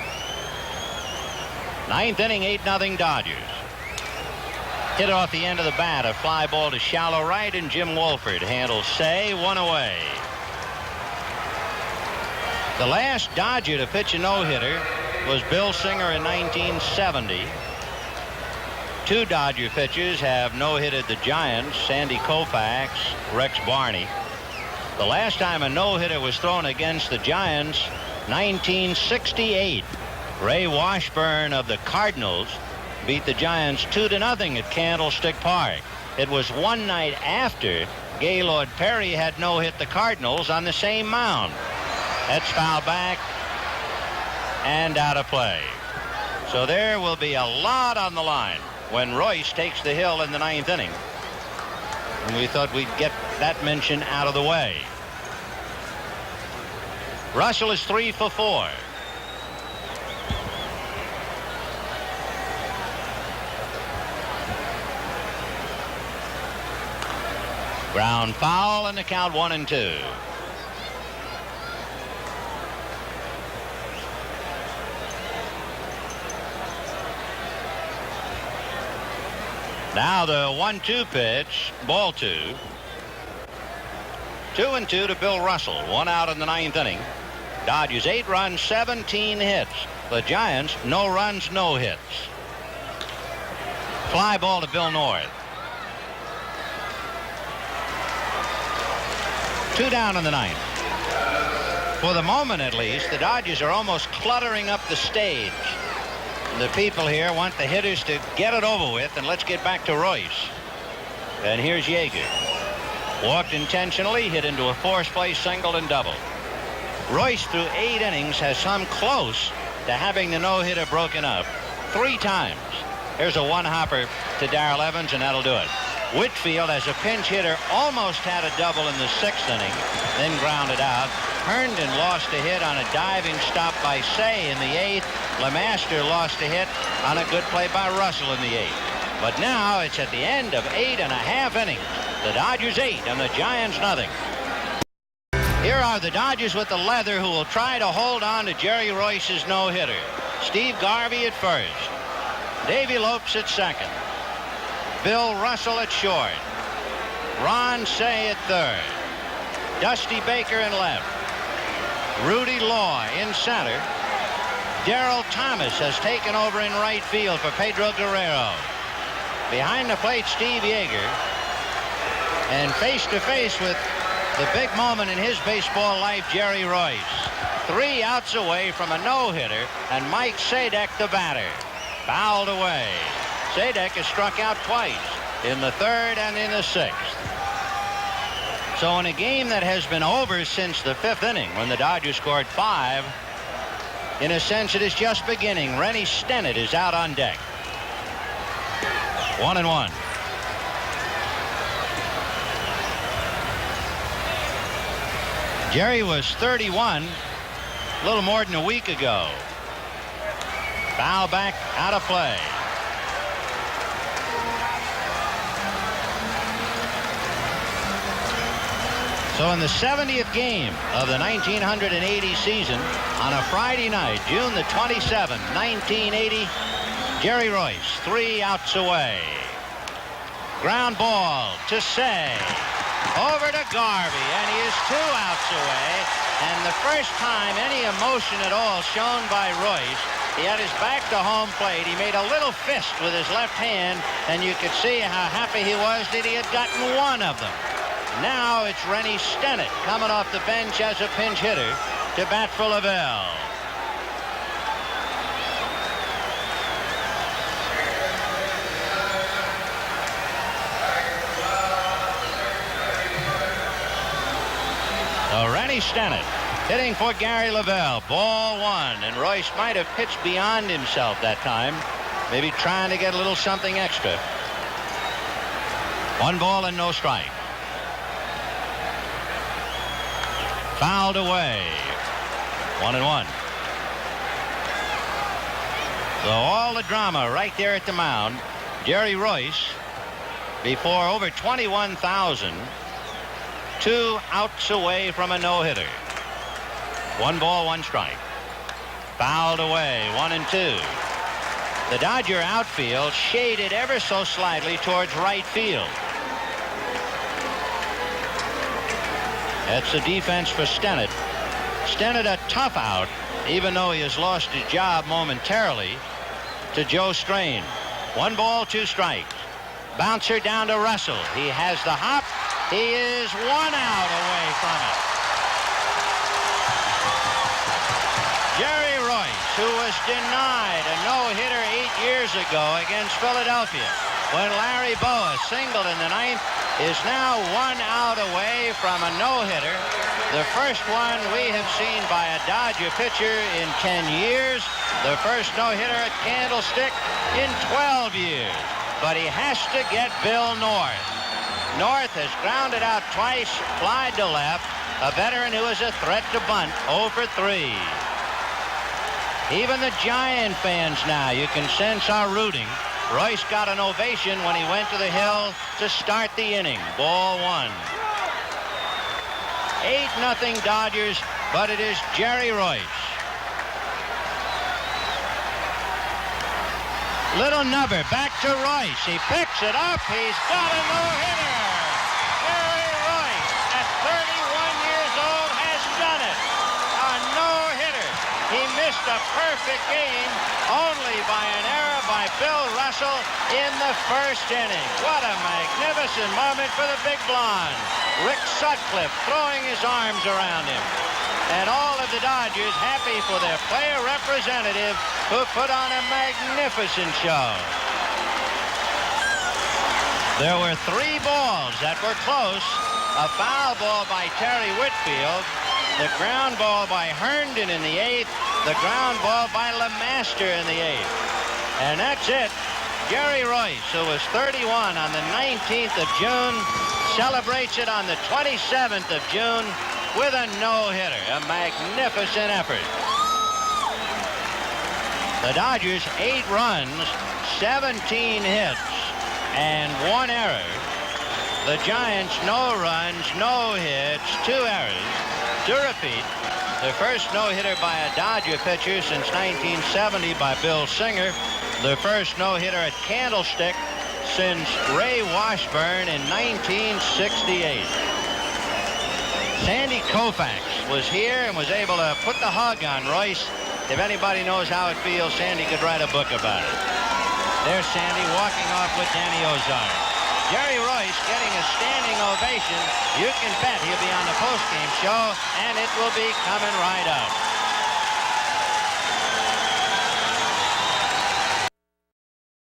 9th inning, 8-0 Dodgers. Hit off the end of the bat, a fly ball to shallow right, and Jim Wolford handles Say, one away. The last Dodger to pitch a no-hitter was Bill Singer in 1970. 2 Dodger pitchers have no-hitted the Giants, Sandy Koufax, Rex Barney. The last time a no-hitter was thrown against the Giants, 1968. Ray Washburn of the Cardinals beat the Giants 2-0 at Candlestick Park. It was one night after Gaylord Perry had no-hit the Cardinals on the same mound. That's foul back and out of play. So there will be a lot on the line when Royce takes the hill in the 9th inning. And we thought we'd get that mention out of the way. Russell is 3 for 4. Ground foul, and the count 1-2. Now the 1-2 pitch, ball 2. 2-2 to Bill Russell. 1 out in the 9th inning. Dodgers 8 runs, 17 hits. The Giants, no runs, no hits. Fly ball to Bill North. 2 down in the 9th. For the moment, at least, the Dodgers are almost cluttering up the stage. The people here want the hitters to get it over with, and let's get back to Royce. And here's Yeager. Walked intentionally, hit into a force play, single and double. Royce, through 8 innings, has come close to having the no-hitter broken up 3 times. Here's a one-hopper to Darrell Evans, and that'll do it. Whitfield, as a pinch hitter, almost had a double in the 6th inning, then grounded out. Herndon lost a hit on a diving stop by Say in the 8th. LeMaster lost a hit on a good play by Russell in the 8th. But now it's at the end of 8.5 innings. The Dodgers 8 and the Giants nothing. Here are the Dodgers with the leather, who will try to hold on to Jerry Royce's no-hitter. Steve Garvey at first. Davy Lopes at second. Bill Russell at short. Ron Say at third. Dusty Baker in left. Rudy Law in center. Darrell Thomas has taken over in right field for Pedro Guerrero. Behind the plate, Steve Yeager. And face-to-face with the big moment in his baseball life, Jerry Royce. 3 outs away from a no-hitter, and Mike Sadek, the batter. Fouled away. Sadek has struck out twice, in the 3rd and in the 6th. So in a game that has been over since the 5th inning, when the Dodgers scored 5, in a sense it is just beginning. Rennie Stennett is out on deck. 1-1. Jerry was 31 a little more than a week ago. Foul back, out of play. So in the 70th game of the 1980 season, on a Friday night, June the 27th, 1980, Jerry Royce, 3 outs away. Ground ball to Say. Over to Garvey, and he is 2 outs away. And the first time any emotion at all shown by Royce, he had his back to home plate. He made a little fist with his left hand, and you could see how happy he was that he had gotten 1 of them. Now it's Rennie Stennett coming off the bench as a pinch hitter to bat for Lavelle. Rennie Stennett hitting for Gary Lavelle. Ball one, and Royce might have pitched beyond himself that time, maybe trying to get a little something extra. 1 ball and no strike. Fouled away. 1-1. So all the drama right there at the mound. Jerry Royce, before over 21,000, 2 outs away from a no-hitter. 1 ball, 1 strike. Fouled away. 1-2. The Dodger outfield shaded ever so slightly towards right field. That's the defense for Stennett. Stennett a tough out, even though he has lost his job momentarily, to Joe Strain. 1 ball, 2 strikes. Bouncer down to Russell. He has the hop. He is 1 out away from it. Jerry Royce, who was denied a no-hitter 8 years ago against Philadelphia when Larry Bowa singled in the 9th, is now 1 out away from a no-hitter. The first one we have seen by a Dodger pitcher in 10 years. The first no-hitter at Candlestick in 12 years. But he has to get Bill North. North has grounded out twice, flied to left. A veteran who is a threat to bunt, 0 for 3. Even the Giant fans now, you can sense, are rooting. Royce got an ovation when he went to the hill to start the inning. Ball 1. 8-0 Dodgers, but it is Jerry Royce. Little Nubber back to Royce. He picks it up. He's got a no-hitter. Jerry Royce, at 31 years old, has done it. A no-hitter. He missed a perfect game only by an error by Bill Russell in the first inning. What a magnificent moment for the big blonde. Rick Sutcliffe throwing his arms around him. And all of the Dodgers happy for their player representative who put on a magnificent show. There were 3 balls that were close. A foul ball by Terry Whitfield. The ground ball by Herndon in the 8th. The ground ball by LeMaster in the 8th. And that's it. Jerry Royce, who was 31 on the 19th of June, celebrates it on the 27th of June with a no-hitter. A magnificent effort. The Dodgers 8 runs, 17 hits, and 1 error. The Giants no runs, no hits, 2 errors. To repeat, the first no-hitter by a Dodger pitcher since 1970 by Bill Singer. The first no-hitter at Candlestick since Ray Washburn in 1968. Sandy Koufax was here and was able to put the hug on Royce. If anybody knows how it feels, Sandy could write a book about it. There's Sandy walking off with Danny Ozark. Jerry Royce getting a standing ovation. You can bet he'll be on the postgame show, and it will be coming right up.